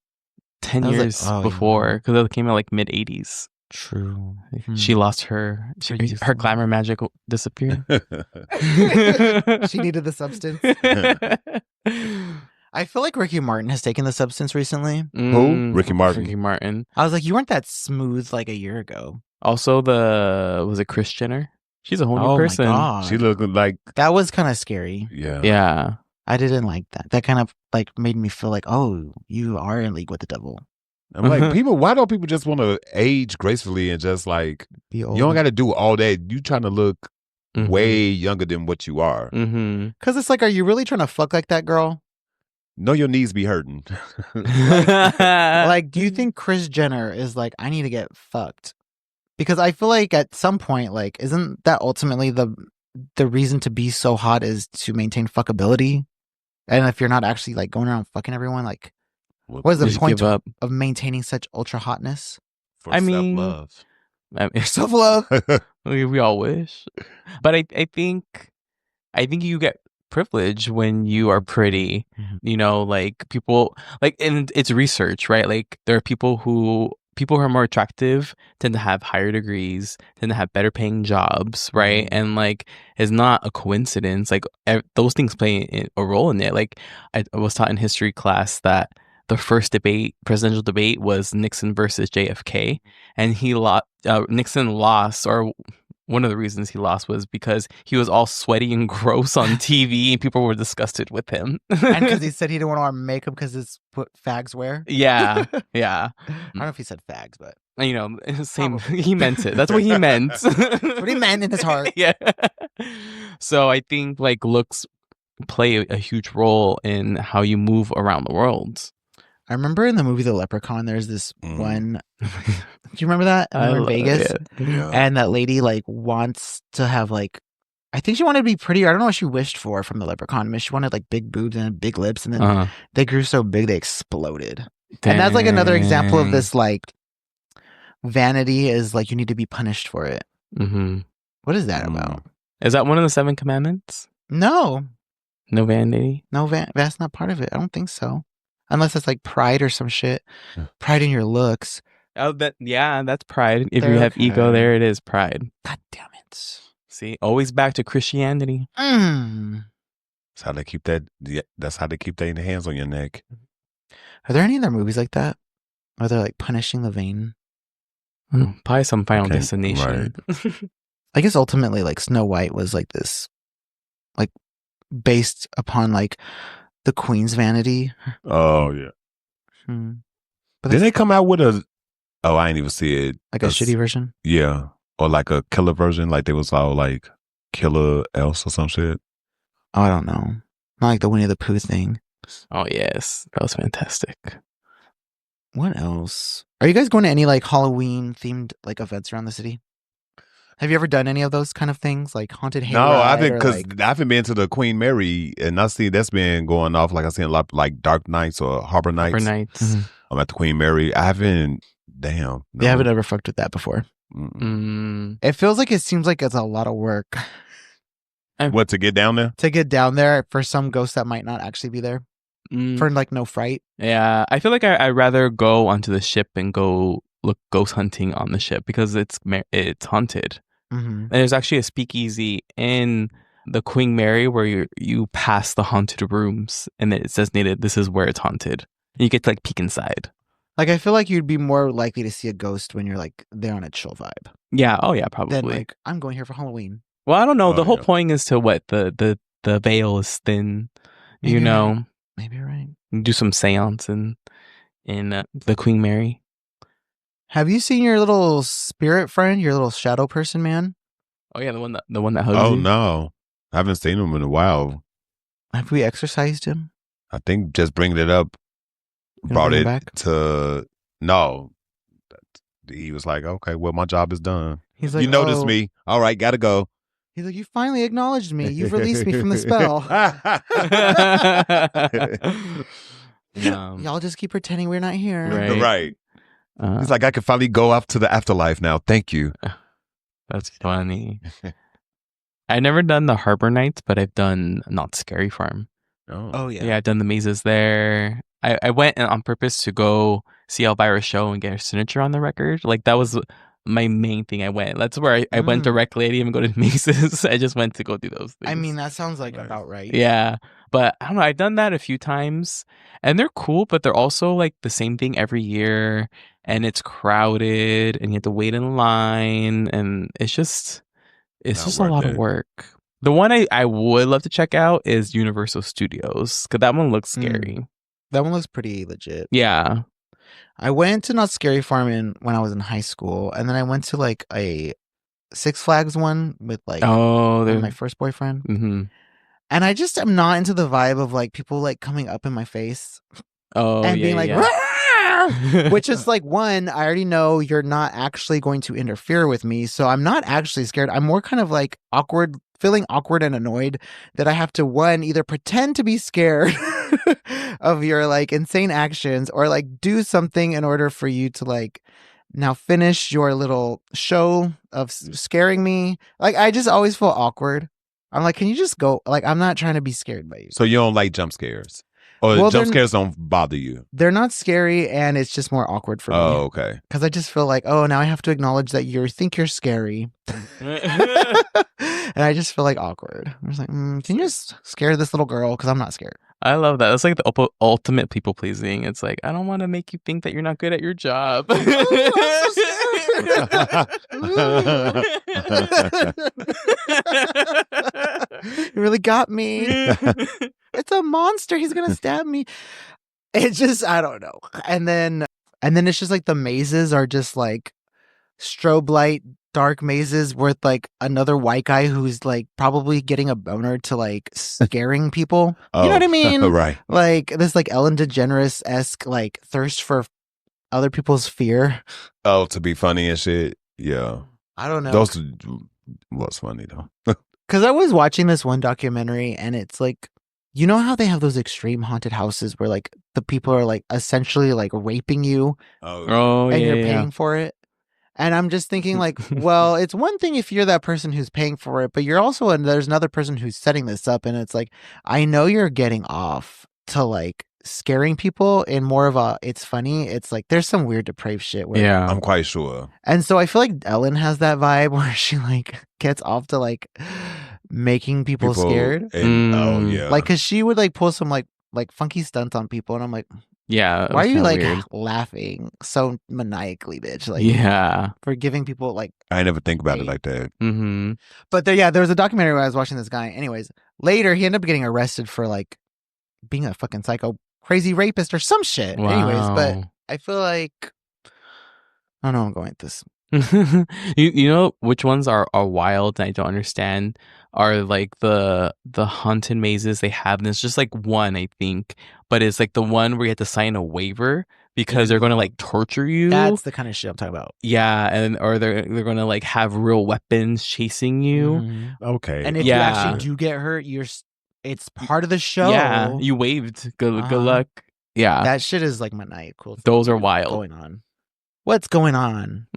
10 That was like- years oh, yeah. before because it came out like mid 80s. True. She lost her youthful. glamour magic disappeared. She needed the substance. I feel like Ricky Martin has taken the substance recently. Who? Ricky Martin. Ricky Martin. I was like, you weren't that smooth like a year ago. Also, was it Kris Jenner? She's a whole new person. My god, She looked like, that was kind of scary. yeah. Yeah. I didn't like that. That kind of like made me feel like, oh, you are in league with the devil. I'm like, why don't people just want to age gracefully and just like, Be old. you don't got to do all that. You trying to look Mhm. way younger than what you are. Mm-hmm. Because it's like, are you really trying to fuck like that girl? Know your knees be hurting. Like, do you think Kris Jenner is like, I need to get fucked? Because I feel like at some point, like, isn't that ultimately the reason to be so hot is to maintain fuckability? And if you're not actually like going around fucking everyone, like, what is the Just point give up. of maintaining such ultra hotness? For I mean- self-love. I mean, Self love. we all wish, but I think you get privilege when you are pretty. Mhm. You know, like people like, and it's research, right? Like there are people who are more attractive tend to have higher degrees, tend to have better paying jobs, right? And like, it's not a coincidence. Like those things play a role in it. Like I was taught in history class that the first presidential debate was Nixon versus JFK, and Nixon lost, or one of the reasons he lost was because he was all sweaty and gross on TV, and people were disgusted with him. And because he said he didn't want to wear makeup because it's what fags wear. yeah, yeah, I don't know if he said fags, but you know, same. Probably. He meant it. That's what he meant. that's what he meant in his heart. Yeah. So I think like looks play a huge role in how you move around the world. I remember in the movie The Leprechaun, there's this one. Do you remember that? And they were in love Vegas, it. Yeah. and that lady like wants to have like, I think she wanted to be prettier. I don't know what she wished for from the Leprechaun. She wanted like big boobs and big lips, and then Uh-huh. they grew so big they exploded. And that's like another example of Dang. this like vanity is like you need to be punished for it. Mm-hmm. What is that about? Is that one of the 7 commandments? No, No vanity. that's not part of it. I don't think so. Unless it's like pride or some shit. Yeah. Pride in your looks. Oh, that's pride. If you They're have ego, okay. there it is, pride. God damn it. See, always back to Christianity. Mm. That's how they keep that. Yeah, that's how they keep their hands on your neck. Are there any other movies like that? Where they're like punishing the vain? Probably some Final Okay, Destination. I guess ultimately like Snow White was like this, like based upon like the queen's vanity. Oh yeah. But Did that's they come out with a? Oh, I ain't even see it. like a shitty version. Yeah, or like a killer version. Like they was all like Killer Else or some shit. Oh, I don't know. Not like the Winnie the Pooh thing. Oh, yes. That was fantastic. What else? Are you guys going to any like Halloween themed like events around the city? Have you ever done any of those kind of things, like haunted hayride? No, I think or, because like, I haven't been to the Queen Mary, and I see that's been going off. Like I seen a lot like Dark Nights or Harbor Nights. For nights. Mhm. I'm at the Queen Mary. I haven't. Damn. they haven't ever fucked with that before. Mm-mm. It feels like it seems like it's a lot of work What, to get down there? to get down there for some ghosts that might not actually be there for like no fright. Yeah, I feel like I'd rather go onto the ship and go look ghost hunting on the ship because it's haunted. Mm-hmm. And there's actually a speakeasy in the Queen Mary where you pass the haunted rooms and it says native, this is where it's haunted. And you get to like peek inside. Like I feel like you'd be more likely to see a ghost when you're like there on a chill vibe Yeah, oh yeah, probably. than like I'm going here for Halloween. Well, I don't know. Oh, The whole yeah. point is to what the veil is thin. Maybe You you're know, right. Maybe you're right. do some seance in the Queen Mary. Have you seen your little spirit friend, your little shadow person, man? Oh yeah, the one that hugs Oh you. no, I haven't seen him in a while. Have we exorcised him? I think just bringing it up You gonna brought bring it it back? to no. He was like, okay, well, my job is done. He's like, you noticed "Oh." me. All right, gotta go. He's like, you finally acknowledged me. You've released me from the spell. Y'all just keep pretending we're not here. Right. Right. He's like, I can finally go off to the afterlife now. Thank you. That's funny. I've never done the Harbor Nights, but I've done Not Scary Farm. Oh yeah. Yeah, I've done the mazes there. I went on purpose to go see Elvira's show and get her signature on the record. Like, that was my main thing. I went. That's where I went directly. I didn't even go to the mazes. I just went to go do those things. I mean, that sounds like about right. Yeah. But I don't know. I've done that a few times. And they're cool, but they're also like the same thing every year. And it's crowded and you have to wait in line. And it's just a lot of work. The one I would love to check out is Universal Studios, because that one looks scary. That one looks pretty legit. Yeah. I went to Not Scary Farm when I was in high school, and then I went to like a Six Flags one with like my first boyfriend. Mm-hmm. And I just am not into the vibe of like people like coming up in my face and being like, which is like, one, I already know you're not actually going to interfere with me, so I'm not actually scared. I'm more kind of like feeling awkward and annoyed that I have to, one, either pretend to be scared of your like insane actions or like do something in order for you to like now finish your little show of scaring me. Like, I just always feel awkward. I'm like, can you just go? Like, I'm not trying to be scared by you. So you don't like jump scares? Or jump scares don't bother you? They're not scary, and it's just more awkward for me. Oh, okay. Because I just feel like, oh, now I have to acknowledge that you think you're scary. And I just feel like awkward. I'm just like, can you just scare this little girl? Because I'm not scared. I love that. That's like the ultimate people pleasing. It's like, I don't want to make you think that you're not good at your job. You really got me. It's a monster. He's gonna stab me. It's just, I don't know. And then it's just like the mazes are just like strobe light dark mazes with like another white guy who's like probably getting a boner to like scaring people. You know what I mean? Right. Like this like Ellen DeGeneres-esque like thirst for other people's fear. Oh, to be funny and shit. Yeah. I don't know. Those was funny though. Because I was watching this one documentary and it's like, you know how they have those extreme haunted houses where like the people are like essentially like raping you and you're paying for it? And I'm just thinking like, well, it's one thing if you're that person who's paying for it, but you're also, and there's another person who's setting this up. And it's like, I know you're getting off to like scaring people in more of a, it's funny. It's like, there's some weird depraved shit. Where, I'm quite sure. And so I feel like Ellen has that vibe where she like gets off to like making people scared. And, oh yeah. Like, cause she would like pull some like funky stunts on people. And I'm like, yeah, why are you like laughing so maniacally, bitch? Like, for giving people like. I never think about it like that. Mm-hmm. But there was a documentary where I was watching this guy. Anyways, later he ended up getting arrested for like being a fucking psycho, crazy rapist or some shit. Wow. Anyways, but I feel like I don't know. I'm going with this. you know which ones are wild and I don't understand are like the haunted mazes they have, and it's just like one, I think, but it's like the one where you have to sign a waiver because they're going to like torture you. That's the kind of shit I'm talking about. Yeah, and or they're going to like have real weapons chasing you. Mm-hmm. Okay. And if you actually do get hurt, it's part of the show. Yeah, you waived. Good luck. Yeah, that shit is like maniacal. Those are wild. Going on. What's going on?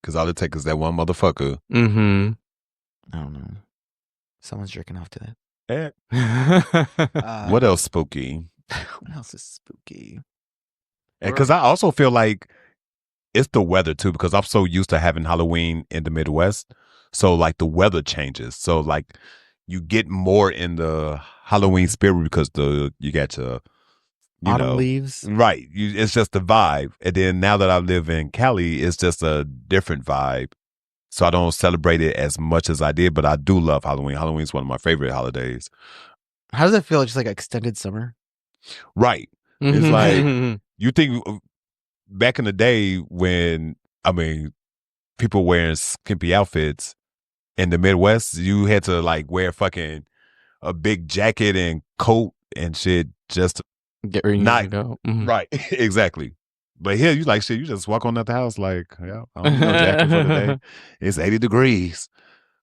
Because all it takes is that one motherfucker. Mm-hmm. I don't know. Someone's jerking off to that. What else spooky? What else is spooky? And because I also feel like it's the weather too, because I'm so used to having Halloween in the Midwest. So like the weather changes. So like you get more in the Halloween spirit because you got your autumn leaves. Right. It's just the vibe. And then now that I live in Cali, it's just a different vibe. So I don't celebrate it as much as I did, but I do love Halloween. Halloween is one of my favorite holidays. How does it feel? Just like extended summer? Right. It's like, you think back in the day when, people wearing skimpy outfits in the Midwest, you had to like wear fucking a big jacket and coat and shit just Get where you not need to go. Mhm. right. Exactly. But here you like shit, you just walk on out the house like, yeah, I don't need no jacket for today. It's 80 degrees.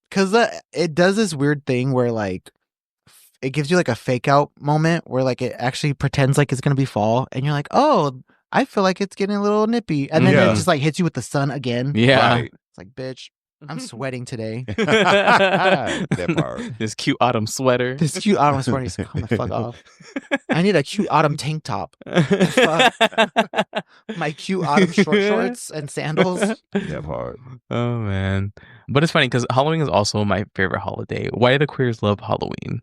Because it does this weird thing where like it gives you like a fake out moment where like it actually pretends like it's gonna be fall, and you're like, oh, I feel like it's getting a little nippy, and then Yeah. it just like hits you with the sun again. Yeah. Right. It's like, bitch, I'm sweating today. That part. This cute autumn sweater. This cute autumn sweater needs to come the fuck off. I need a cute autumn tank top. My cute autumn short shorts and sandals. That part. Oh man. But it's funny because Halloween is also my favorite holiday. Why do the queers love Halloween?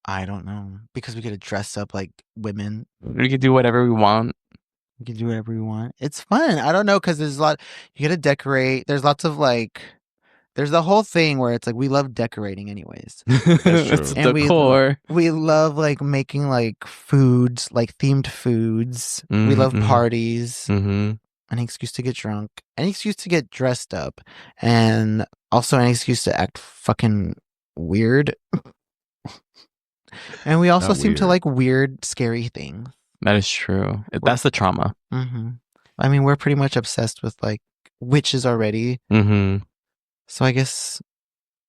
I don't know, because we get to dress up like women. We can do whatever we want. We can do whatever we want. It's fun. I don't know, because there's a lot. You get to decorate. There's lots of like. There's the whole thing where it's like we love decorating anyways. It's true. And decor. We love like making like foods, like themed foods. We love Mhm. parties. Mm-hmm. An excuse to get drunk. An excuse to get dressed up. And also an excuse to act fucking weird. And we also Not seem to weird. like weird, scary things. That is true. That's the trauma. Mm-hmm. I mean, we're pretty much obsessed with like witches already. Mm-hmm. So I guess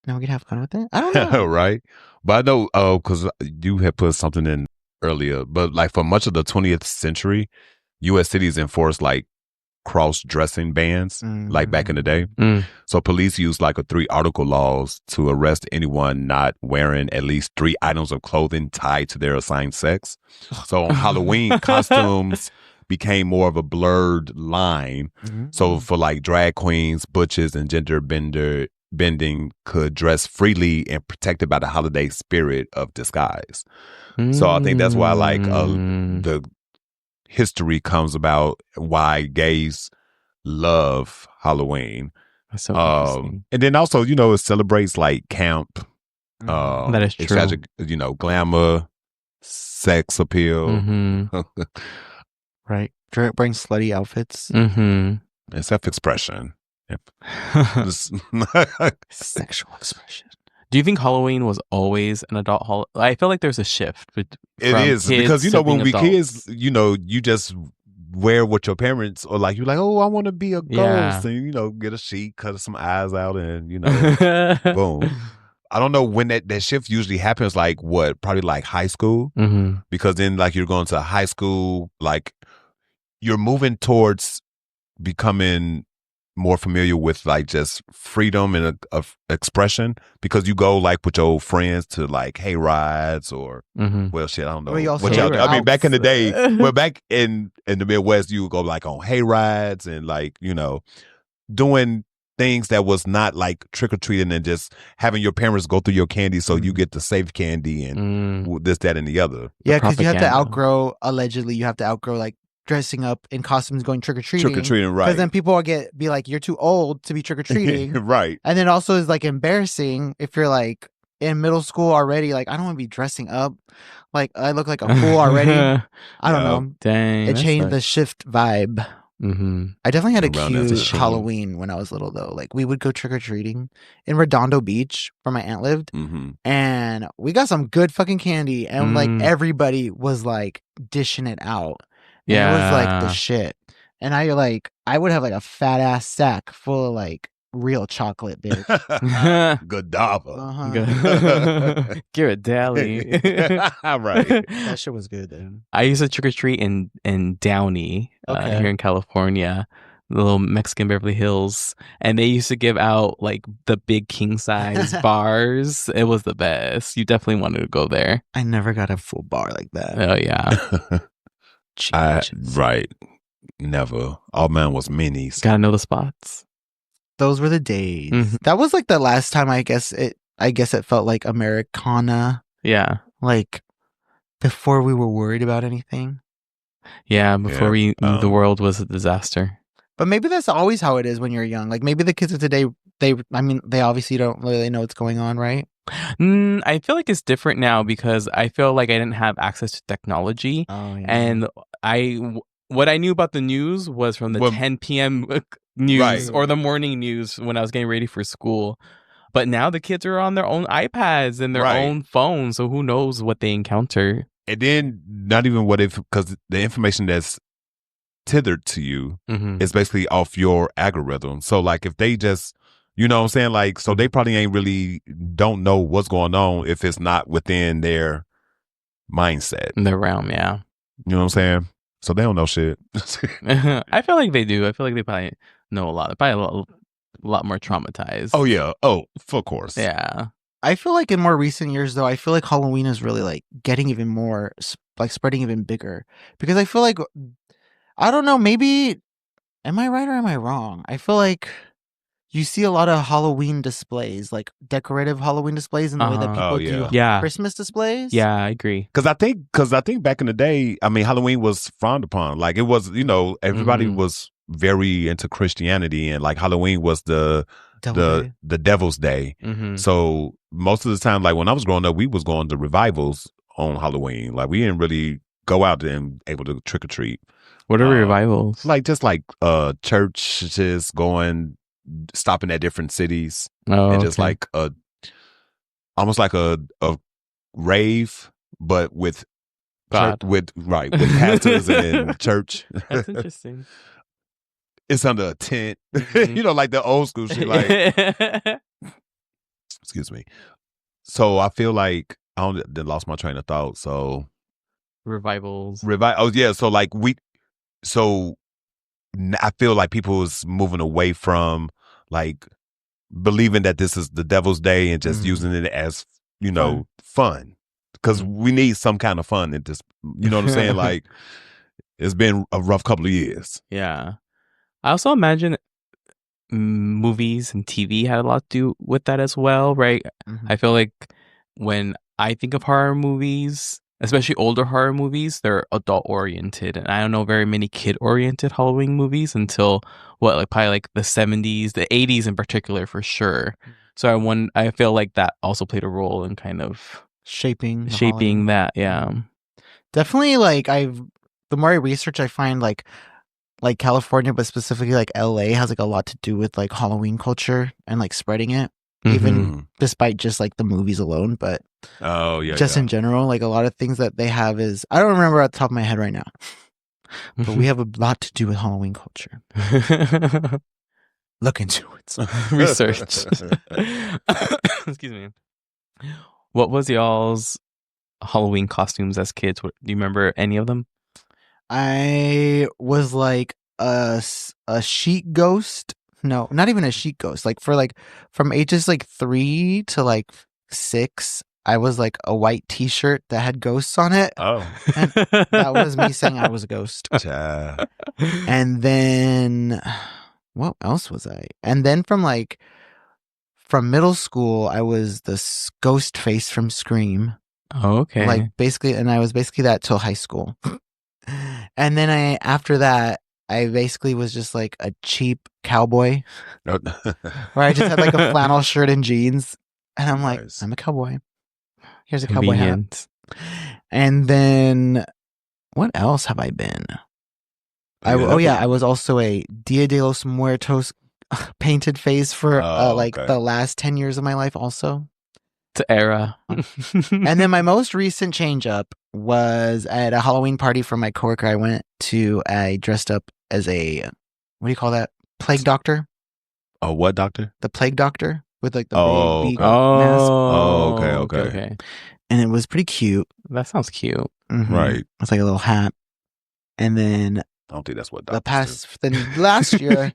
now we can have fun with it. I don't know. Right. But I know, because you had put something in earlier, but like for much of the 20th century, U.S. cities enforced like cross-dressing bans, like back in the day. Mm. So police used like a 3-article laws to arrest anyone not wearing at least 3 items of clothing tied to their assigned sex. So on Halloween, costumes became more of a blurred line. So for like drag queens, butches, and gender bending could dress freely and protected by the holiday spirit of disguise. So I think that's why like the history comes about why gays love Halloween. That's so interesting. And then also, it celebrates like camp. That is true. Tragic, glamour, sex appeal. Mm-hmm. Right. Bring slutty outfits. And self-expression. Sexual expression. Do you think Halloween was always an adult holiday? I feel like there's a shift. It is because when we kids, you just wear what your parents or like you're like, oh, I want to be a ghost, and get a sheet, cut some eyes out, and boom. I don't know when that shift usually happens. Like what? Probably like high school, because then like you're going to high school, like you're moving towards becoming more familiar with like just freedom and of expression, because you go like with your friends to like hay rides or well shit, I don't know what y'all do. I mean back in the day, well back in the Midwest you would go like on hay rides and like doing things that was not like trick-or-treating and just having your parents go through your candy so you get the safe candy and this, that, and the other. Yeah, because you have to outgrow, allegedly you have to outgrow like dressing up in costumes going trick-or-treating. Trick-or-treating, right. Because then people be like, you're too old to be trick-or-treating. Right. And then also is like embarrassing if you're like in middle school already, like I don't want to be dressing up. Like I look like a fool already. I don't know. Dang. It changed the shift vibe. I definitely had a cute Halloween when I was little though. Like we would go trick-or-treating in Redondo Beach where my aunt lived. And we got some good fucking candy. And like everybody was like dishing it out. And it was like the shit. And I would have like a fat ass sack full of like real chocolate, bitch. Godiva. Ghirardelli. Right. That shit was good then. I used to trick or treat in Downey here in California, the little Mexican Beverly Hills, and they used to give out like the big king size bars. It was the best. You definitely wanted to go there. I never got a full bar like that. Oh yeah. Right. Never. All mine was minis. Gotta know the spots. Those were the days. That was like the last time I guess it felt like Americana. Yeah. Like before we were worried about anything. Yeah, before the world was a disaster. But maybe that's always how it is when you're young. Like maybe the kids of today, they obviously don't really know what's going on, right? I feel like it's different now because I feel like I didn't have access to technology. Oh, yeah. And what I knew about the news was from the 10 p.m. news or the morning news when I was getting ready for school. But now the kids are on their own iPads and their own phones. So who knows what they encounter. And then not even because the information that's tethered to you is basically off your algorithm. So like if they just, you know what I'm saying? Like, so they probably don't know what's going on if it's not within their mindset. In the realm, yeah. You know what I'm saying? So they don't know shit. I feel like they do. I feel like they probably know a lot. They're probably a lot more traumatized. Oh, yeah. Oh, of course. Yeah. I feel like in more recent years, though, I feel like Halloween is really like getting even more, like spreading even bigger. Because I feel like, I don't know, maybe, am I right or am I wrong? I feel like you see a lot of Halloween displays, like decorative Halloween displays in the way that people do Christmas displays. Yeah, I agree. Because I think back in the day, I mean, Halloween was frowned upon. Like it was, you know, everybody was very into Christianity, and like Halloween was the devil's day. So most of the time, like when I was growing up, we was going to revivals on Halloween. Like we didn't really go out and able to trick or treat. What are revivals? Like just like churches stopping at different cities, and just like almost like a rave, but with God, with pastors and church. That's interesting. It's under a tent, you know, like the old school shit. Like, excuse me. So I feel like I lost my train of thought. So revivals, oh yeah. So like I feel like people is moving away from like believing that this is the devil's day and just using it as, you know, fun. Because we need some kind of fun in this, you know what I'm saying? Like, it's been a rough couple of years. Yeah. I also imagine movies and TV had a lot to do with that as well, right? I feel like when I think of horror movies, especially older horror movies, they're adult oriented, and I don't know very many kid oriented Halloween movies until probably like the 70s, the 80s in particular for sure. So I feel like that also played a role in kind of shaping that. Yeah, definitely. Like the more I research, I find like California, but specifically like LA has like a lot to do with like Halloween culture and like spreading it. Even despite just like the movies alone, but in general, like a lot of things that they have is, I don't remember at the top of my head right now, but we have a lot to do with Halloween culture. Look into it. Research. Excuse me. What was y'all's Halloween costumes as kids? Do you remember any of them? I was like a sheet ghost. No, not even a sheet ghost. Like from ages like 3 to like 6, I was like a white T-shirt that had ghosts on it. Oh, and that was me saying I was a ghost. And then what else was I? And then from middle school, I was the ghost face from Scream. Oh, okay. Like basically, and I was basically that till high school. And then after that, I basically was just like a cheap cowboy where I just had like a flannel shirt and jeans. And I'm like, I'm a cowboy. Here's a cowboy hat. And then what else have I been? I was also a Dia de los Muertos painted face for the last 10 years of my life also. To era. And then my most recent change up was at a Halloween party for my coworker I dressed up as a, what do you call that? Plague doctor? Oh, what doctor? The plague doctor with like the big mask. Oh, okay. And it was pretty cute. That sounds cute. Right. It's like a little hat. And then I don't think that's what last year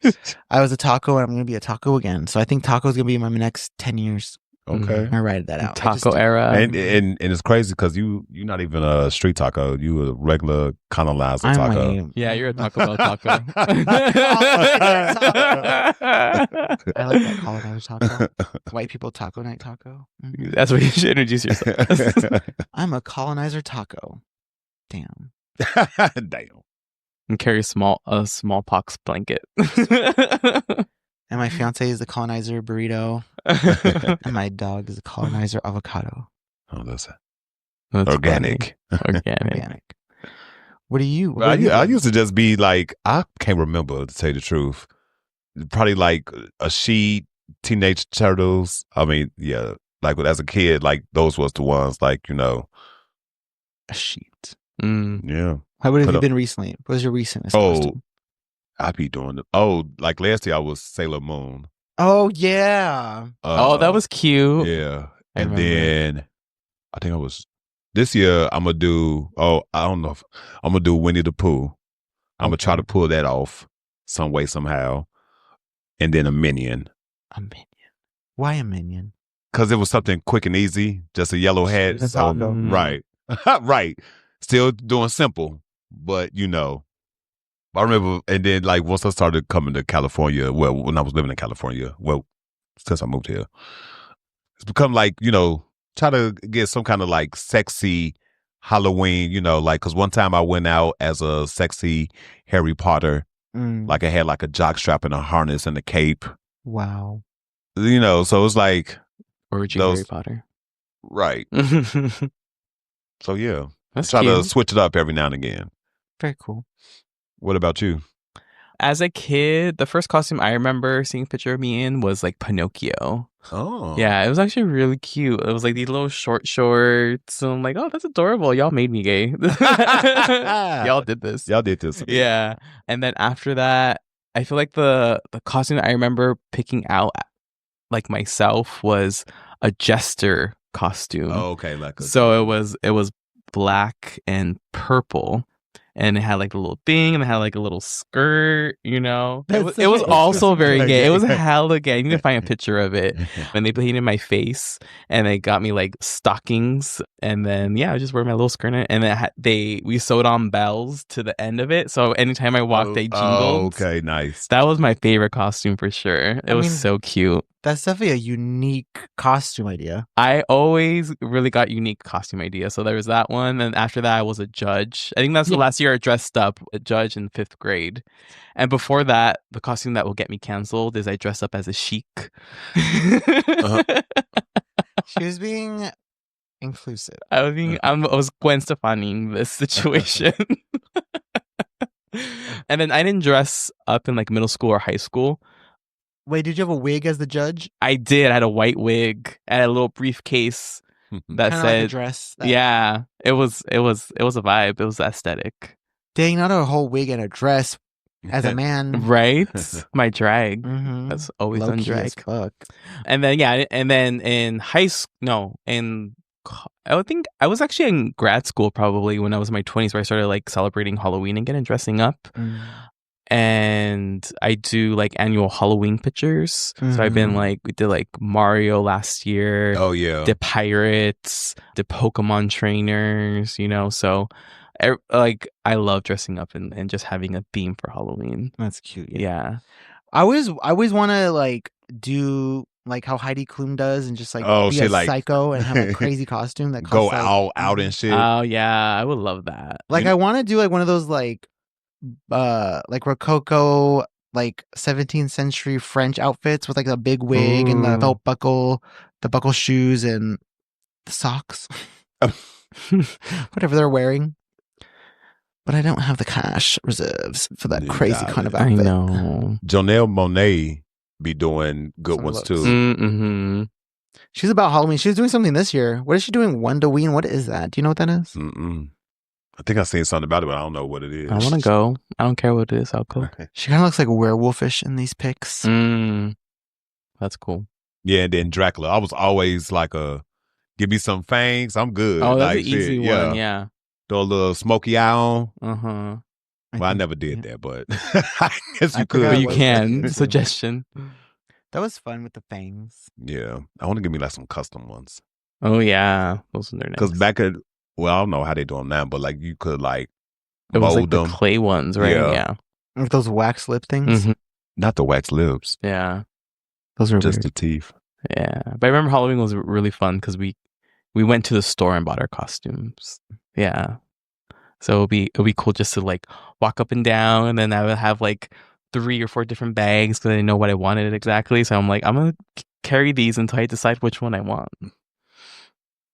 I was a taco, and I'm going to be a taco again. So I think taco is going to be my next 10 years. Okay. I write that out. Taco era. And it's crazy because you're not even a street taco. You a regular colonizer taco. Yeah, you're a Taco Bell taco. I like that colonizer taco. White people taco night taco. That's what you should introduce yourself. I'm a colonizer taco. Damn. Damn. And carry a smallpox blanket. And my fiance is the colonizer burrito. And my dog is a colonizer avocado. Oh, that's organic. Organic. What are you? I used to just be like, I can't remember, to tell you the truth. Probably like a sheet, Teenage Turtles. I mean, yeah, like as a kid, like those was the ones, like, you know. A sheet. Yeah. How would have Put you up- been recently? What was your recentest Oh, costume? I be doing it. Like last year I was Sailor Moon. Oh, yeah. Oh, that was cute. Yeah. I And remember. then I think I was this year I'm gonna do I don't know if I'm gonna do Winnie the Pooh. I'm gonna try to pull that off some way, somehow. And then a minion. A minion. Why a minion? Because it was something quick and easy, just a yellow hat. It's a So, taco. right. Right. Still doing simple, but I remember, and then like once I started coming to California, well, when I was living in California, well, since I moved here, it's become like, try to get some kind of like sexy Halloween, like, because one time I went out as a sexy Harry Potter, like I had like a jock strap and a harness and a cape. Wow. So it's like. Origin Harry Potter. Right. So yeah. That's try cute. to switch it up every now and again. Very cool. What about you? As a kid, the first costume I remember seeing a picture of me in was like Pinocchio. Oh. Yeah, it was actually really cute. It was like these little short shorts. And I'm like, oh, that's adorable. Y'all made me gay. Y'all did this. Y'all did this. Yeah. And then after that, I feel like the costume I remember picking out like myself was a jester costume. Oh, okay. So it was black and purple. And it had like a little thing, and it had like a little skirt, It was also very gay. It was hella gay. I need to find a picture of it. And they painted my face, and they got me like stockings, and then I just wear my little skirt in it. And then we sewed on bells to the end of it, so anytime I walked, they jingled. Oh, okay, nice. That was my favorite costume for sure. It was so cute. That's definitely a unique costume idea. I always really got unique costume ideas. So there was that one. And after that, I was a judge. I think that's the last year I dressed up a judge in 5th grade. And before that, the costume that will get me canceled is I dress up as a sheik. She was being inclusive. I was Gwen Stefani this situation. And then I didn't dress up in like middle school or high school. Wait, did you have a wig as the judge? I did. I had a white wig. I had a little briefcase that Kinda said, like a dress. yeah, it was a vibe. It was aesthetic. Dang, not a whole wig and a dress as a man. Right? My drag. Mm-hmm. That's always Low on key drag. as fuck. And then, in high school, I think I was actually in grad school probably when I was in my 20s where I started like celebrating Halloween again and dressing up. And I do like annual Halloween pictures. So I've been like, we did like Mario last year. Oh, yeah. Did pirates, did Pokemon trainers, So like I love dressing up and just having a theme for Halloween. That's cute. Yeah. I always want to like do like how Heidi Klum does and just like be a psycho and have a crazy costume that go costs, like, all out and shit. Oh yeah, I would love that. Like I want to do like one of those like Rococo like 17th century French outfits with like the big wig and the belt buckle, the buckle shoes and the socks. Whatever they're wearing. But I don't have the cash reserves for that crazy kind of outfit. I know. Janelle Monáe be doing good Some ones looks. too. Mm-hmm. She's about Halloween. She's doing something this year. What is she doing? Wondoween? What is that? Do you know what that is? I think I seen something about it, but I don't know what it is. I want to go. I don't care what it is. I'll go. She kind of looks like werewolfish in these pics. That's cool. Yeah, and then Dracula. I was always like give me some fangs. I'm good. Oh, that's like, an easy one. Yeah. Throw a little smoky eye on. Uh-huh. Well, I never did that, but I guess you could. But you can. Suggestion. That was fun with the fangs. Yeah. I want to give me like some custom ones. Oh, yeah. Those are nice. Because back at, well, I don't know how they do them now, but like you could like it was mold like them. The clay ones, right? Yeah. With those wax lip things? Mm-hmm. Not the wax lips. Yeah. Those are just weird. the teeth. Yeah. But I remember Halloween was really fun because we went to the store and bought our costumes. Yeah. So it'll be cool just to like walk up and down, and then I would have like 3 or 4 different bags because I didn't know what I wanted exactly. So I'm like, I'm gonna carry these until I decide which one I want.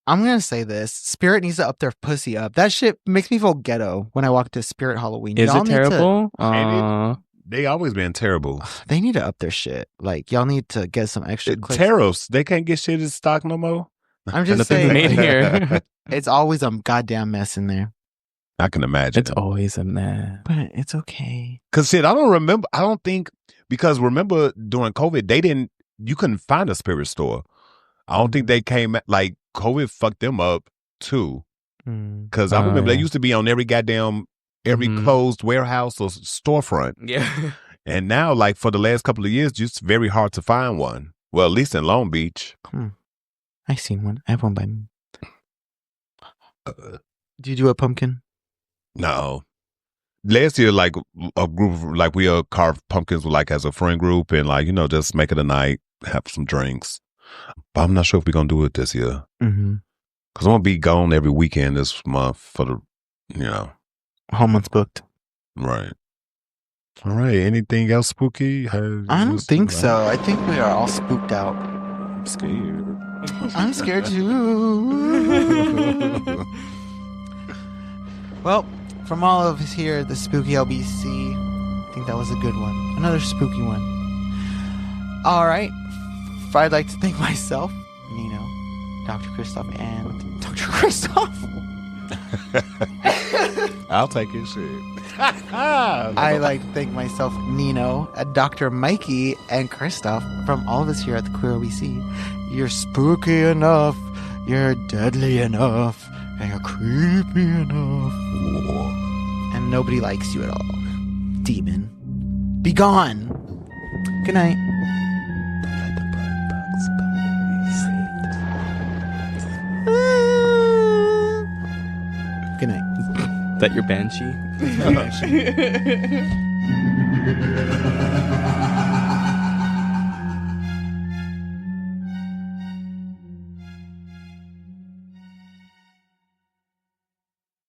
I'm gonna say this: Spirit needs to up their pussy up. That shit makes me feel ghetto when I walk to Spirit Halloween. Is it terrible? They always been terrible. They need to up their shit. Like y'all need to get some extra clicks. Tariffs. They can't get shit in stock no more. I'm just saying. Made here. It's always a goddamn mess in there. I can imagine. It's always a mess. But it's okay. Because shit, I don't think, because remember during COVID, you couldn't find a spirit store. I don't think they came, like, COVID fucked them up too. Because I remember they used to be on every closed warehouse or storefront. Yeah. And now, like, for the last couple of years, just very hard to find one. Well, at least in Long Beach. I seen one. I have one by me. Do you do a pumpkin? No. Last year, like, a group, like, we carved pumpkins, like, as a friend group and, like, just make it a night, have some drinks. But I'm not sure if we're going to do it this year. Mm-hmm. Because I'm going to be gone every weekend this month for the, Whole month's booked. Right. All right. Anything else spooky? I don't think so. I think we are all spooked out. I'm scared. I'm scared too. Well, from all of us here at the Spooky LBC, I think that was a good one. Another spooky one. All right. I'd like to thank myself, Nino, Dr. Christoph, and Dr. Christoph. I'll take his shit. I'd like to thank myself, Nino, Dr. Mikey, and Christoph from all of us here at the Queer LBC. You're spooky enough, you're deadly enough, and you're creepy enough. And nobody likes you at all. Demon. Be gone. Good night. Good night. Is that your banshee? That's my banshee.